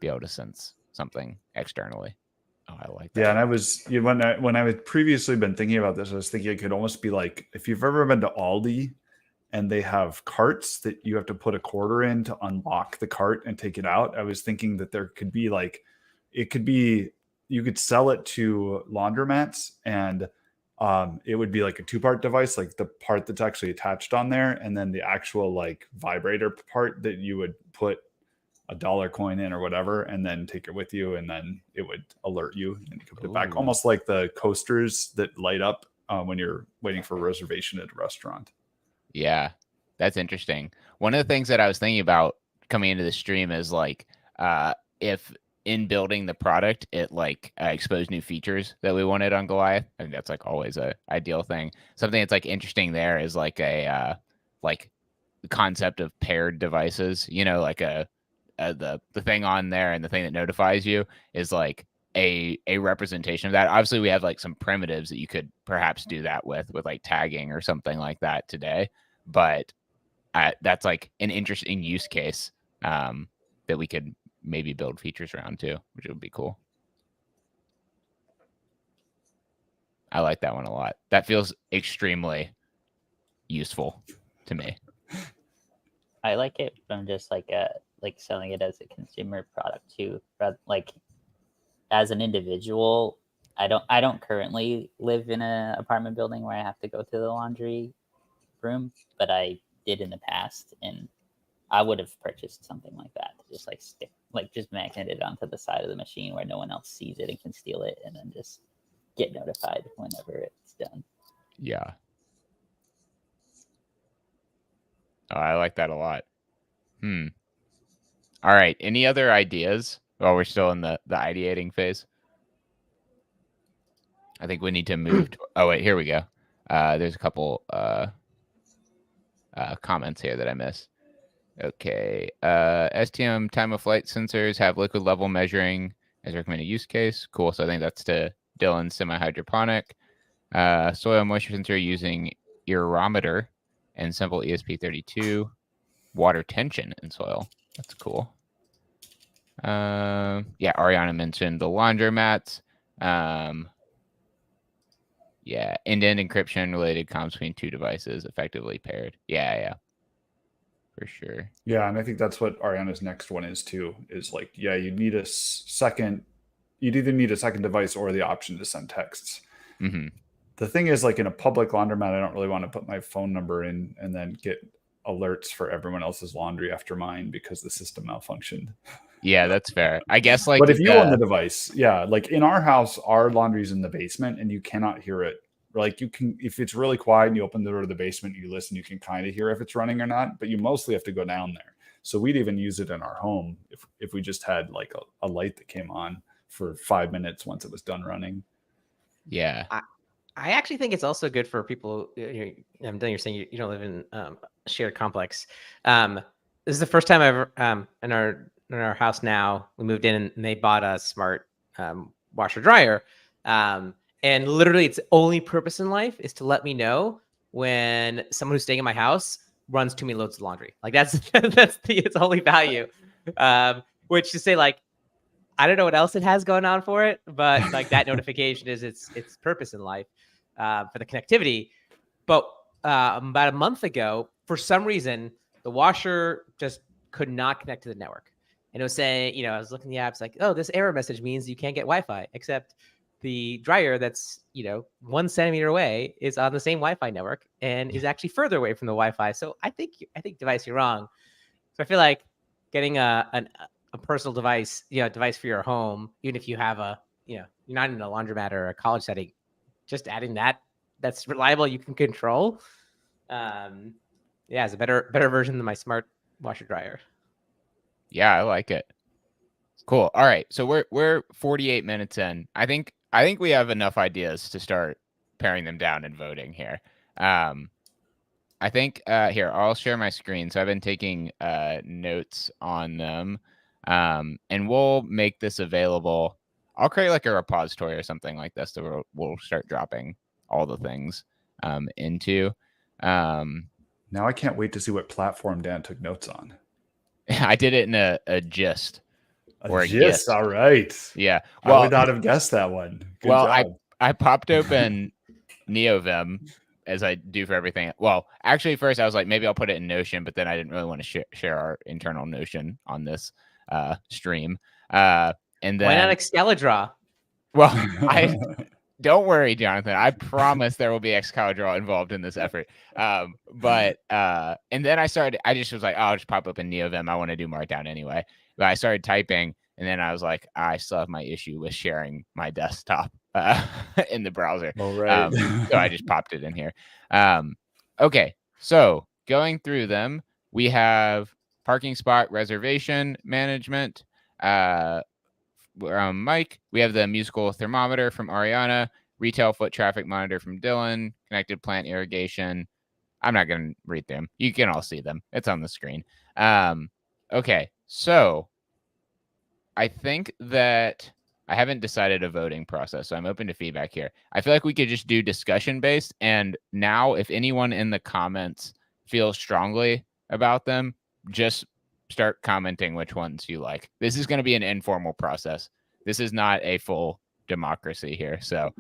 be able to sense something externally. Oh, I like that. Yeah, and I was when I had previously been thinking about this, I was thinking it could almost be like if you've ever been to Aldi and they have carts that you have to put a quarter in to unlock the cart and take it out. I was thinking that there could be like, it could be, you could sell it to laundromats and it would be like a 2-part device, like the part that's actually attached on there. And then the actual like vibrator part that you would put a dollar coin in or whatever, and then take it with you. And then it would alert you and you could put it back, almost like the coasters that light up when you're waiting for a reservation at a restaurant. Yeah, that's interesting. One of the things that I was thinking about coming into the stream is like if in building the product, it like exposed new features that we wanted on Golioth. I think that's like always a ideal thing. Something that's like interesting there is like a like the concept of paired devices. You know, like the thing on there and the thing that notifies you is like a representation of that. Obviously, we have like some primitives that you could perhaps do that with like tagging or something like that today. But that's like an interesting use case that we could maybe build features around too, which would be cool. I like that one a lot. That feels extremely useful to me. I like it from just like selling it as a consumer product too. Like as an individual, I don't currently live in an apartment building where I have to go to the laundry room, but I did in the past, and I would have purchased something like that to just like stick, like just magnet it onto the side of the machine where no one else sees it and can steal it, and then just get notified whenever it's done. Yeah. Oh, I like that a lot. All right. Any other ideas? Well, we're still in the ideating phase. I think we need to move. Oh, wait, here we go. There's a couple comments here that I missed. Okay. STM time of flight sensors have liquid level measuring as recommended use case. Cool. So I think that's to Dylan's semi-hydroponic. Soil moisture sensor using aerometer and simple ESP32. Water tension in soil. That's cool. Yeah, Ariana mentioned the laundromats. Yeah, end-to-end encryption related comms between two devices effectively paired. Yeah, for sure. Yeah, and I think that's what Ariana's next one is too. Is like, yeah, you need a second. You'd either need a second device or the option to send texts. Mm-hmm. The thing is, like in a public laundromat, I don't really want to put my phone number in and then get alerts for everyone else's laundry after mine because the system malfunctioned. Yeah, that's fair. I guess like. But if you own the device, yeah, like in our house, our laundry's in the basement and you cannot hear it. Like you can, if it's really quiet and you open the door to the basement, you listen, you can kind of hear if it's running or not, but you mostly have to go down there. So we'd even use it in our home if we just had like a light that came on for 5 minutes once it was done running. Yeah. I actually think it's also good for people. You're saying you don't live in a shared complex. This is the first time I've in our house now. We moved in and they bought a smart washer dryer. And literally its only purpose in life is to let me know when someone who's staying in my house runs too many loads of laundry. Like that's its only value. Which to say, like, I don't know what else it has going on for it, but like that notification is its purpose in life for the connectivity. But about a month ago, for some reason, the washer just could not connect to the network. And it was saying, I was looking at the apps like, oh, this error message means you can't get Wi-Fi, except the dryer that's 1 centimeter away is on the same Wi-Fi network and is actually further away from the Wi-Fi. So I think device, you're wrong. So I feel like getting a personal device, device for your home, even if you have you're not in a laundromat or a college setting, just adding that's reliable, you can control. It's a better version than my smart washer dryer. Yeah, I like it. Cool. All right. So we're 48 minutes in. I think we have enough ideas to start paring them down and voting here. I think here, I'll share my screen. So I've been taking notes on them. And we'll make this available. I'll create like a repository or something like this that we'll start dropping all the things into. Now I can't wait to see what platform Dan took notes on. I did it in a gist. A gist. All right. Yeah. Well, I would not have guessed that one. Good job. I popped open NeoVim as I do for everything. Well, actually, first I was like, maybe I'll put it in Notion, but then I didn't really want to share our internal Notion on this stream. And then why not Excalidraw? Well, don't worry, Jonathan. I promise there will be Excalidraw involved in this effort. But and then I just was like, oh, I'll just pop up in NeoVim. I want to do Markdown anyway. But I started typing, and then I was like, I still have my issue with sharing my desktop in the browser. All right. So I just popped it in here. Okay, so going through them, we have parking spot reservation management. Mike, we have the musical thermometer from Ariana, retail foot traffic monitor from Dylan, connected plant irrigation. I'm not going to read them. You can all see them. It's on the screen. Okay, so I think that I haven't decided a voting process, so I'm open to feedback here. I feel like we could just do discussion based. And now if anyone in the comments feels strongly about them, just start commenting which ones you like. This is going to be an informal process. This is not a full democracy here. So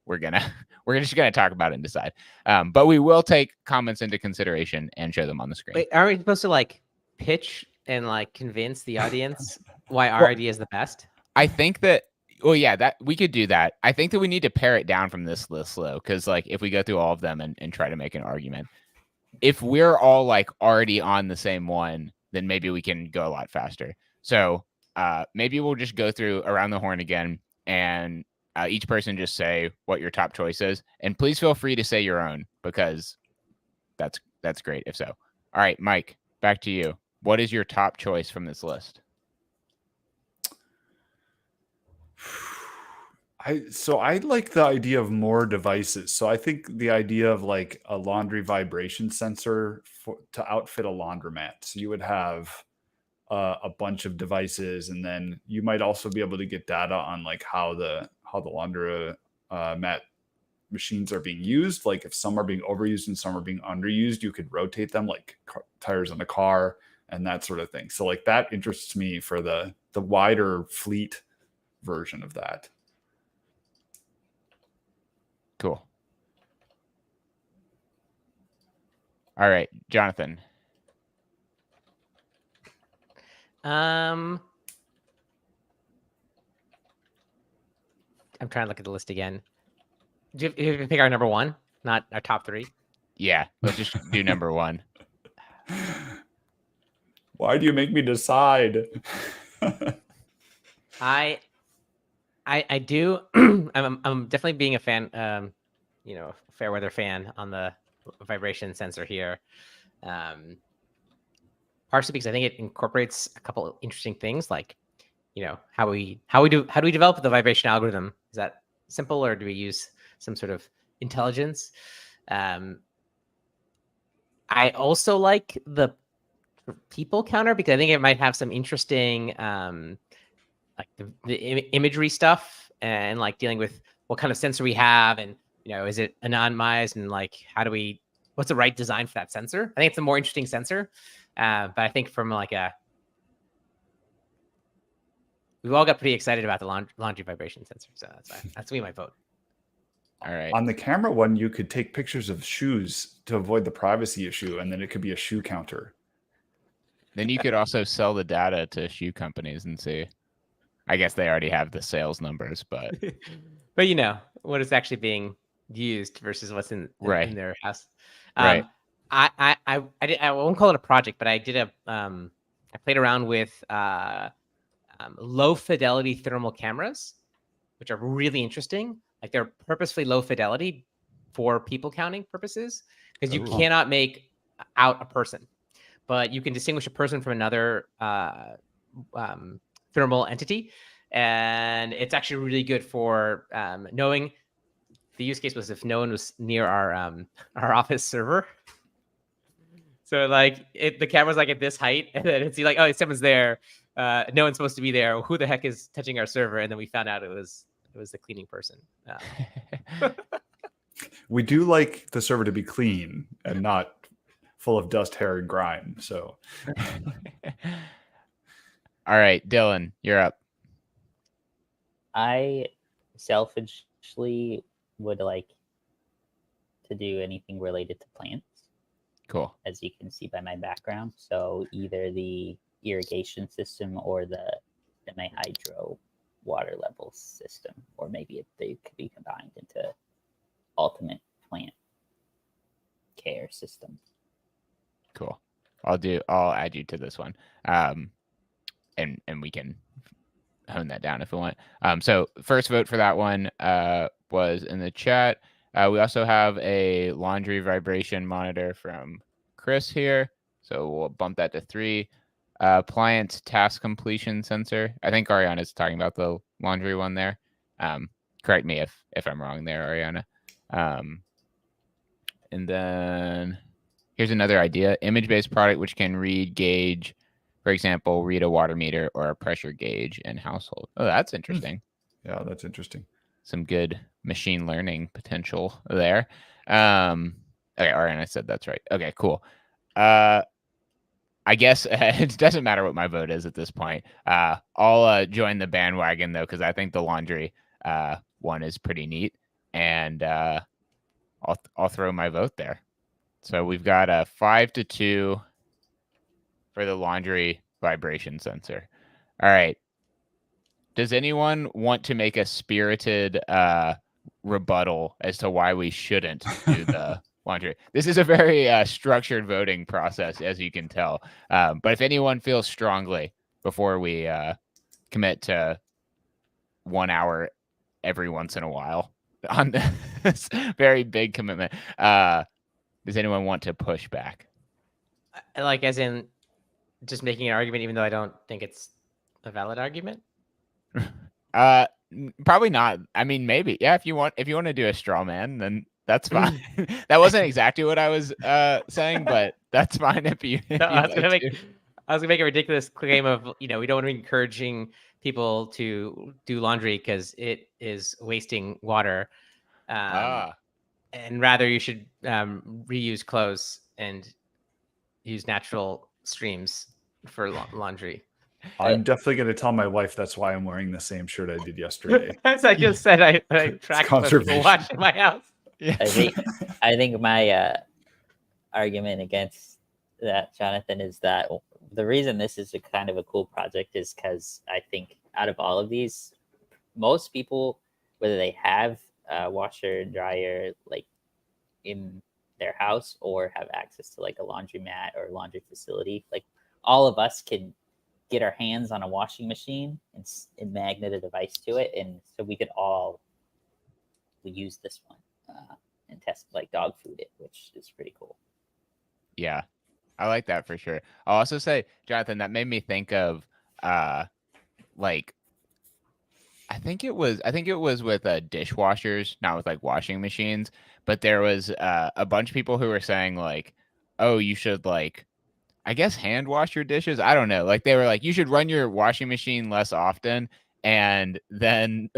we're just gonna talk about it and decide. But we will take comments into consideration and show them on the screen. Wait, are we supposed to like pitch and like convince the audience why our idea is the best? I think that. Well, yeah, that we could do that. I think that we need to pare it down from this list, though, because like if we go through all of them and try to make an argument, if we're all like already on the same one, then maybe we can go a lot faster. So maybe we'll just go through around the horn again, and each person just say what your top choice is, and please feel free to say your own because that's great if so. All right, Mike, back to you. What is your top choice from this list? I like the idea of more devices. So I think the idea of like a laundry vibration sensor to outfit a laundromat. So you would have a bunch of devices, and then you might also be able to get data on like how the laundry mat machines are being used. Like if some are being overused and some are being underused, you could rotate them like tires on a car and that sort of thing. So like that interests me for the wider fleet version of that. Cool. All right, Jonathan. I'm trying to look at the list again. Do you pick our number one, not our top three? Yeah, let's just do number one. Why do you make me decide? I do. I'm definitely being a fan. Fair weather fan on the vibration sensor here. Partially because I think it incorporates a couple of interesting things, like how do we develop the vibration algorithm? Is that simple, or do we use some sort of intelligence? I also like the people counter because I think it might have some interesting like the imagery stuff and like dealing with what kind of sensor we have, and is it anonymized, and like what's the right design for that sensor? I think it's a more interesting sensor, but I think from like we've all got pretty excited about the laundry vibration sensor, so that's me my vote. All right. On the camera one, you could take pictures of shoes to avoid the privacy issue, and then it could be a shoe counter. Then you could also sell the data to shoe companies and see. I guess they already have the sales numbers, but what is actually being used versus what's in their house. Right. I won't call it a project, but I did I played around with low fidelity thermal cameras, which are really interesting. Like they're purposefully low fidelity for people counting purposes, because you cannot make out a person, but you can distinguish a person from another thermal entity, and it's actually really good for knowing. The use case was if no one was near our office server. So like the camera's like at this height, and then it's like, oh, someone's there. No one's supposed to be there. Who the heck is touching our server? And then we found out it was the cleaning person. We do like the server to be clean and not full of dust, hair, and grime. So, all right, Dylan, you're up. I selfishly would like to do anything related to plants. Cool. As you can see by my background. So either the irrigation system or the semi-hydro water level system, or maybe they could be combined into ultimate plant care system. Cool. I'll add you to this one. And we can hone that down if we want. So first vote for that one was in the chat. We also have a laundry vibration monitor from Chris here. So we'll bump that to 3. Appliance task completion sensor. I think Ariana's talking about the laundry one there. Correct me if I'm wrong there, Ariana. And then here's another idea. Image-based product which can gauge, for example, read a water meter or a pressure gauge in household. Oh, that's interesting. Yeah, that's interesting. Some good machine learning potential there. Okay, Ariana said that's right. Okay, cool. I guess it doesn't matter what my vote is at this point. I'll join the bandwagon, though, because I think the laundry one is pretty neat. and I'll throw my vote there. So we've got a 5-2 for the laundry vibration sensor. All right. Does anyone want to make a spirited rebuttal as to why we shouldn't do the laundry? This is a very structured voting process, as you can tell. But if anyone feels strongly before we commit to 1 hour every once in a while on this very big commitment, does anyone want to push back? Like, as in just making an argument, even though I don't think it's a valid argument. Probably not. I mean, maybe. Yeah, if you want to do a straw man, then that's fine. That wasn't exactly what I was saying, but that's fine if you. No, I was gonna make a ridiculous claim of, we don't want to be encouraging people to do laundry because it is wasting water, and rather you should reuse clothes and use natural streams for laundry. I'm definitely going to tell my wife that's why I'm wearing the same shirt I did yesterday. As I just said, I track people washing my house. Yeah. I think my argument against that, Jonathan, is that the reason this is a kind of a cool project is because I think out of all of these, most people, whether they have a washer and dryer like in their house or have access to like a laundromat or laundry facility, like all of us can get our hands on a washing machine and magnet a device to it, and so we could all use this one and test like dog food it, which is pretty cool. Yeah, I like that for sure. I'll also say, Jonathan, that made me think of like I think it was with dishwashers, not with like washing machines, but there was a bunch of people who were saying like, oh, you should like, I guess, hand wash your dishes. I don't know. Like they were like, you should run your washing machine less often. And then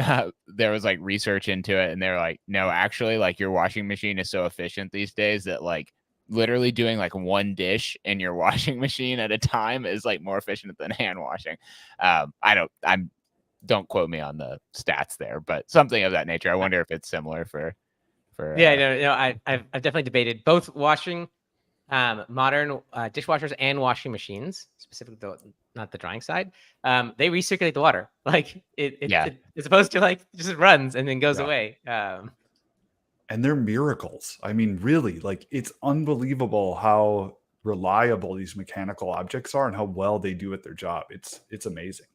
there was like research into it, and they're like, no, actually, like your washing machine is so efficient these days that like literally doing like one dish in your washing machine at a time is like more efficient than hand washing. Don't quote me on the stats there, but something of that nature. I wonder if it's similar for. Yeah, I've definitely debated both washing modern dishwashers and washing machines, specifically though not the drying side. They recirculate the water, like it's opposed to like just runs and then goes away. And they're miracles. I mean, really, like it's unbelievable how reliable these mechanical objects are and how well they do at their job. It's amazing.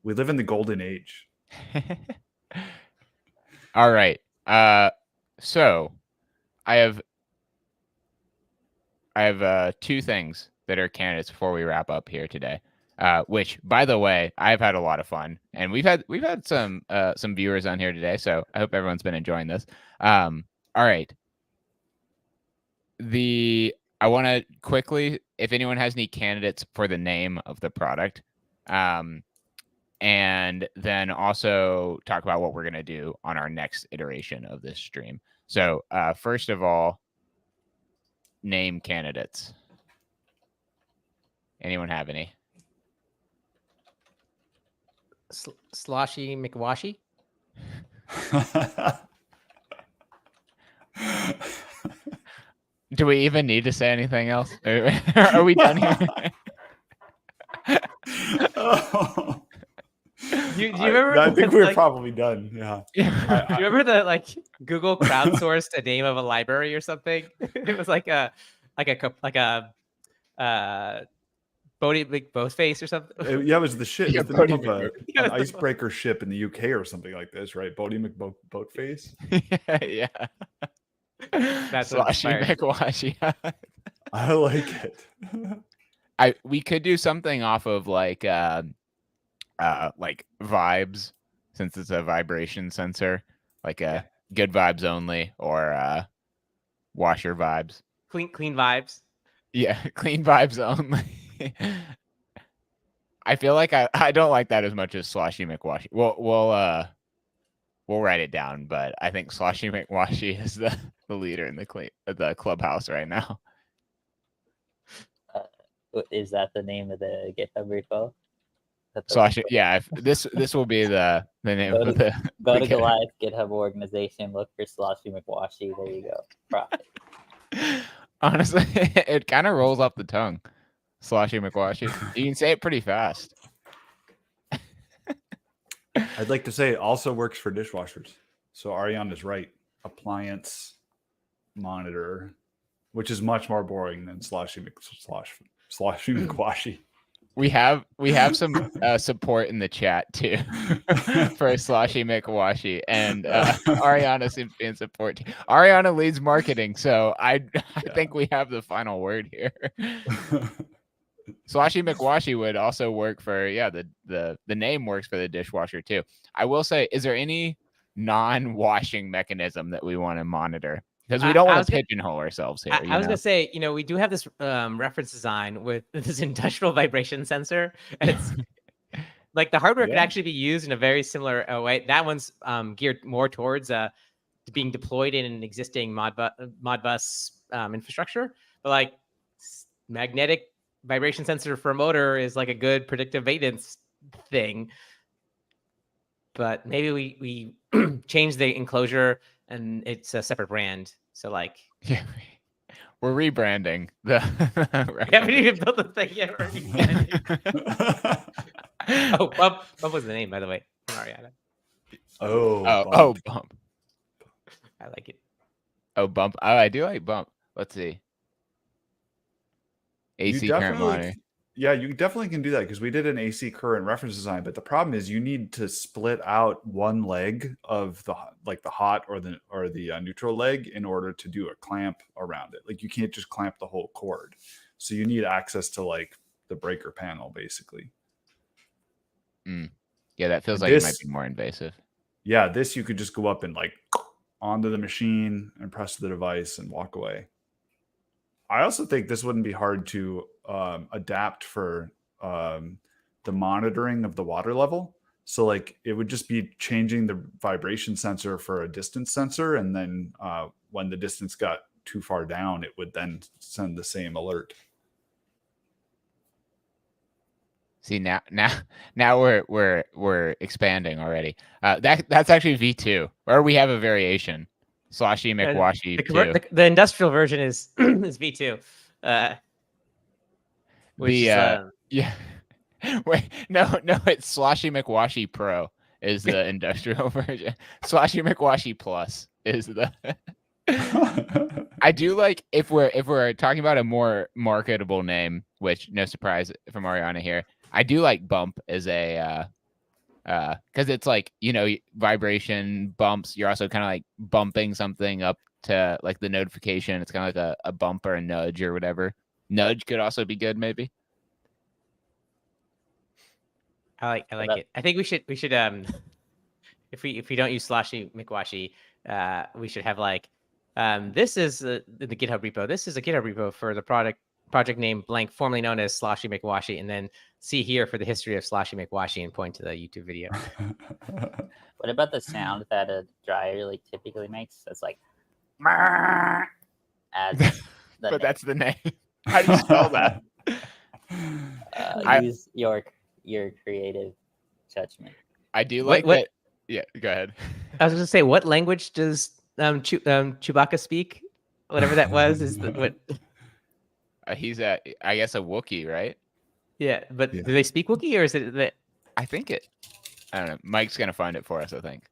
We live in the golden age. All right. So I have two things that are candidates before we wrap up here today. Which, by the way, I've had a lot of fun, and we've had some viewers on here today, so I hope everyone's been enjoying this. All right. I want to quickly, if anyone has any candidates for the name of the product, and then also talk about what we're going to do on our next iteration of this stream. So first of all, name candidates. Anyone have any? Sloshy McWashy. Do we even need to say anything else? Are we done here? Do you remember? I think we're probably done. Yeah. Do you remember the like Google crowdsourced a name of a library or something? It was like a Bodie McBoatface or something. Yeah, it was the shit. Yeah, It's the name of an icebreaker ship in the UK or something like this, right? Bodie McBoatface. Yeah. That's Sloshy McWashy. I like it. We could do something off of like vibes, since it's a vibration sensor, like good vibes only, or washer vibes. Clean vibes. Yeah, clean vibes only. I feel like I don't like that as much as Sloshy McWashy. We'll write it down, but I think Sloshy McWashy is the leader in the clubhouse right now. Is that the name of the GitHub repo? Put those Slash in it. Yeah, if this will be the name Go of to- the. Go the to GitHub. Goliath GitHub organization, look for Sloshy McWashy. There you go. Profit. Honestly, it kind of rolls off the tongue. Sloshy McWashy. You can say it pretty fast. I'd like to say it also works for dishwashers. So Ariane is right. Appliance monitor, which is much more boring than Sloshy McWashy. We have some support in the chat too for Sloshy McWashy, and Ariana seems to be in support. Ariana leads marketing, so I think we have the final word here. Sloshy McWashy would also work for the name works for the dishwasher too. I will say, is there any non-washing mechanism that we want to monitor? Because we don't want to pigeonhole ourselves here. I was gonna say, we do have this reference design with this industrial vibration sensor, and it's like the hardware could actually be used in a very similar way. That one's geared more towards being deployed in an existing Modbus infrastructure, but like magnetic vibration sensor for a motor is like a good predictive maintenance thing. But maybe we change the enclosure and it's a separate brand. So like, yeah, we're rebranding the. We haven't even built the thing yet. Oh, Bump was the name, by the way, from Ariana. Bump. I like it. Oh, Bump. Oh, I do like Bump. Let's see. AC current monitor. Yeah, you definitely can do that because we did an AC current reference design, but the problem is you need to split out one leg of the hot or the neutral leg in order to do a clamp around it. Like you can't just clamp the whole cord, so you need access to like the breaker panel, basically. Yeah, that feels like it might be more invasive. Yeah, this you could just go up and like onto the machine and press the device and walk away. I also think this wouldn't be hard to adapt for the monitoring of the water level. So like it would just be changing the vibration sensor for a distance sensor. And then when the distance got too far down, it would then send the same alert. See, now we're expanding already. That's actually V2, or we have a variation. Sloshy McWashy. The industrial version is is V2. Yeah. Wait, no, it's Sloshy McWashy Pro is the industrial version. Sloshy McWashy Plus is the. I do like if we're talking about a more marketable name, which no surprise from Ariana here. I do like Bump as a because it's like, vibration bumps. You're also kind of like bumping something up to like the notification. It's kind of like a bump or a nudge or whatever. Nudge could also be good, maybe. I like it. I think we should if we don't use Sloshy McWashy, we should have like this is the GitHub repo. This is a GitHub repo for the project name blank, formerly known as Sloshy McWashy, and then see here for the history of Sloshy McWashy and point to the YouTube video. What about the sound that a dryer like typically makes? That's like as but that's the name. How do you spell that? Use your creative judgment. I do like that. Yeah, go ahead. I was going to say, what language does Chewbacca speak? Whatever that was is what. He's I guess a Wookiee, right? Yeah, but do they speak Wookiee or is it that? I think it. I don't know. Mike's gonna find it for us, I think.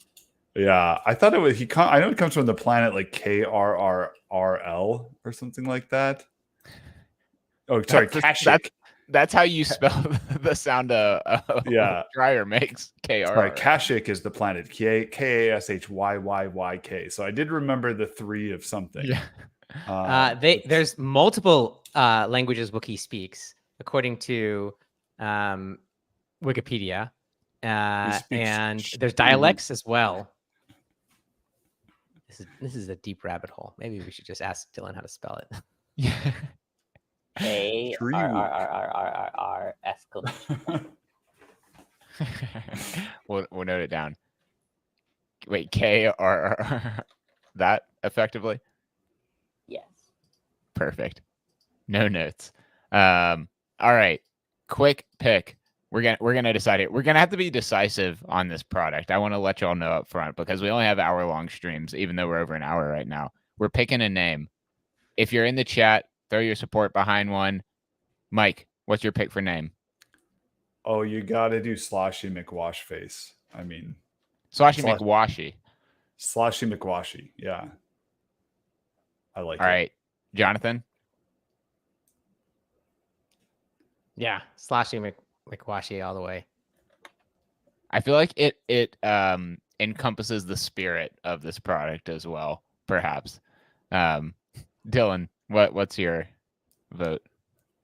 Yeah, I thought it was. I know it comes from the planet like KRRRL or something like that. Oh, sorry, Kashyyyk. That's how you spell the sound a dryer makes. KR. Right, Kashyyyk is the planet. KASHYYYK. So I did remember the three of something. Yeah. There's multiple languages Wookiee speaks, according to Wikipedia, and there's dialects as well. This is a deep rabbit hole. Maybe we should just ask Dylan how to spell it. Yeah. KRRRRRR exclamation. We'll note it down. Wait, KRR. That effectively? Yes. Perfect. No notes. All right. Quick pick. we're gonna decide it. We're gonna have to be decisive on this product. I want to let y'all know up front because we only have hour-long streams, even though we're over an hour right now. We're picking a name. If you're in the chat, throw your support behind one. Mike, what's your pick for name? Oh, you got to do Sloshy McWashface. I mean, Sloshy McWashy. Sloshy McWashy. Yeah. I like it. All right. Jonathan? Yeah, Sloshy McWashy all the way. I feel like it encompasses the spirit of this product as well, perhaps. Dylan, what's your vote?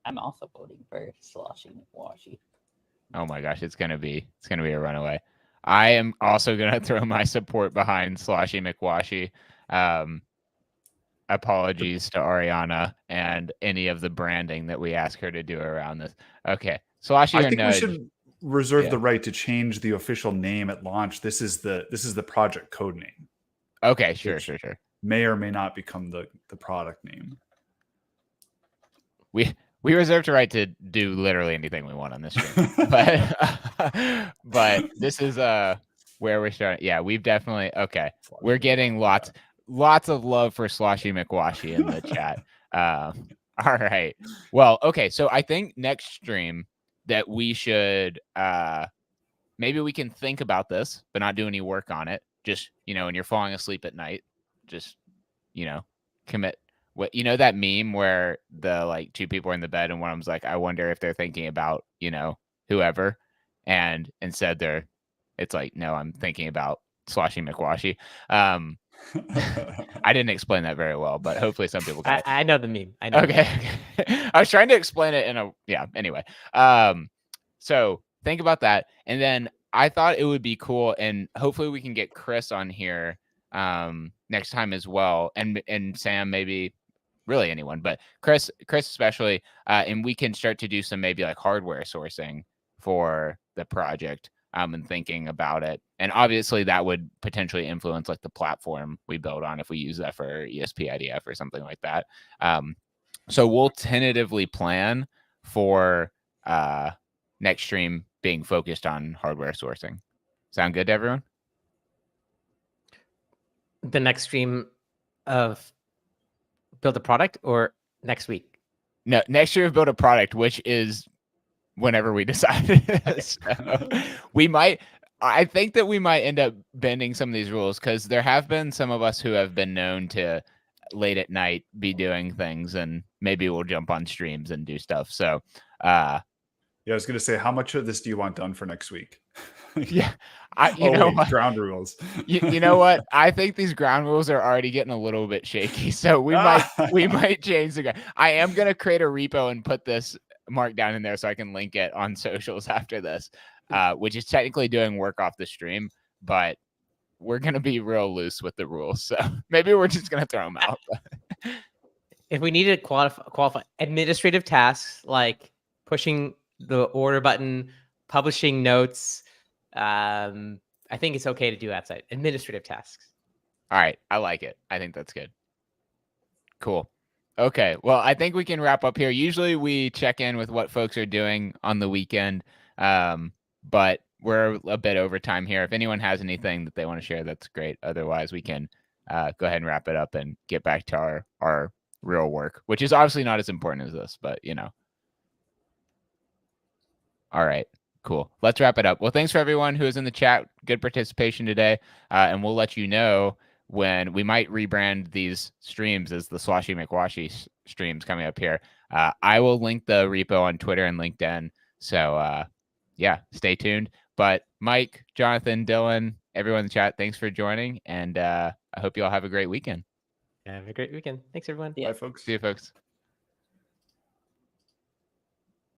I'm also voting for Sloshy McWashy. Oh my gosh, it's gonna be a runaway. I am also gonna throw my support behind Sloshy McWashy. Apologies to Ariana and any of the branding that we ask her to do around this. Okay, Sloshy I or think nudge? we should reserve the right to change the official name at launch. This is the project code name. Okay, sure. May or may not become the product name. We reserve the right to do literally anything we want on this stream. but this is where we're starting. Yeah, we've definitely we're getting lots of love for Sloshy McWashy in the chat. All right. Well, okay, so I think next stream that we should maybe we can think about this, but not do any work on it. Just, when you're falling asleep at night, just, commit. What, that meme where the two people are in the bed and one of them's like, I wonder if they're thinking about, whoever. And instead it's like, no, I'm thinking about Sloshy McWashy. I didn't explain that very well, but hopefully some people got it. I know the meme. I know. Okay. I was trying to explain it anyway. So think about that. And then I thought it would be cool, and hopefully we can get Chris on here next time as well. And Sam, maybe really anyone, but Chris especially. And we can start to do some maybe hardware sourcing for the project. And thinking about it. And obviously that would potentially influence the platform we build on if we use that for ESP IDF or something like that. So we'll tentatively plan for next stream being focused on hardware sourcing. Sound good to everyone? The next stream of build a product or next week? No, next year of build a product, which is whenever we decide. So I think that we might end up bending some of these rules because there have been some of us who have been known to late at night be doing things, and maybe we'll jump on streams and do stuff. So, yeah, I was going to say, how much of this do you want done for next week? Yeah, what? Ground rules. You know what? I think these ground rules are already getting a little bit shaky, so we might change the. I am going to create a repo and put this mark down in there so I can link it on socials after this, which is technically doing work off the stream, but we're going to be real loose with the rules. So maybe we're just going to throw them out. If we need to qualify administrative tasks like pushing the order button, publishing notes, I think it's okay to do outside administrative tasks. All right. I like it. I think that's good. Cool. Okay, well, I think we can wrap up here. Usually we check in with what folks are doing on the weekend, but we're a bit over time here. If anyone has anything that they want to share, that's great. Otherwise, we can go ahead and wrap it up and get back to our real work, which is obviously not as important as this, but All right, cool. Let's wrap it up. Well, thanks for everyone who is in the chat. Good participation today, and we'll let you know when we might rebrand these streams as the Sloshy McWashy streams coming up here. I will link the repo on Twitter and LinkedIn. So yeah, stay tuned. But Mike, Jonathan, Dylan, everyone in the chat, thanks for joining. And I hope you all have a great weekend. Have a great weekend. Thanks, everyone. Bye, folks. See you, folks.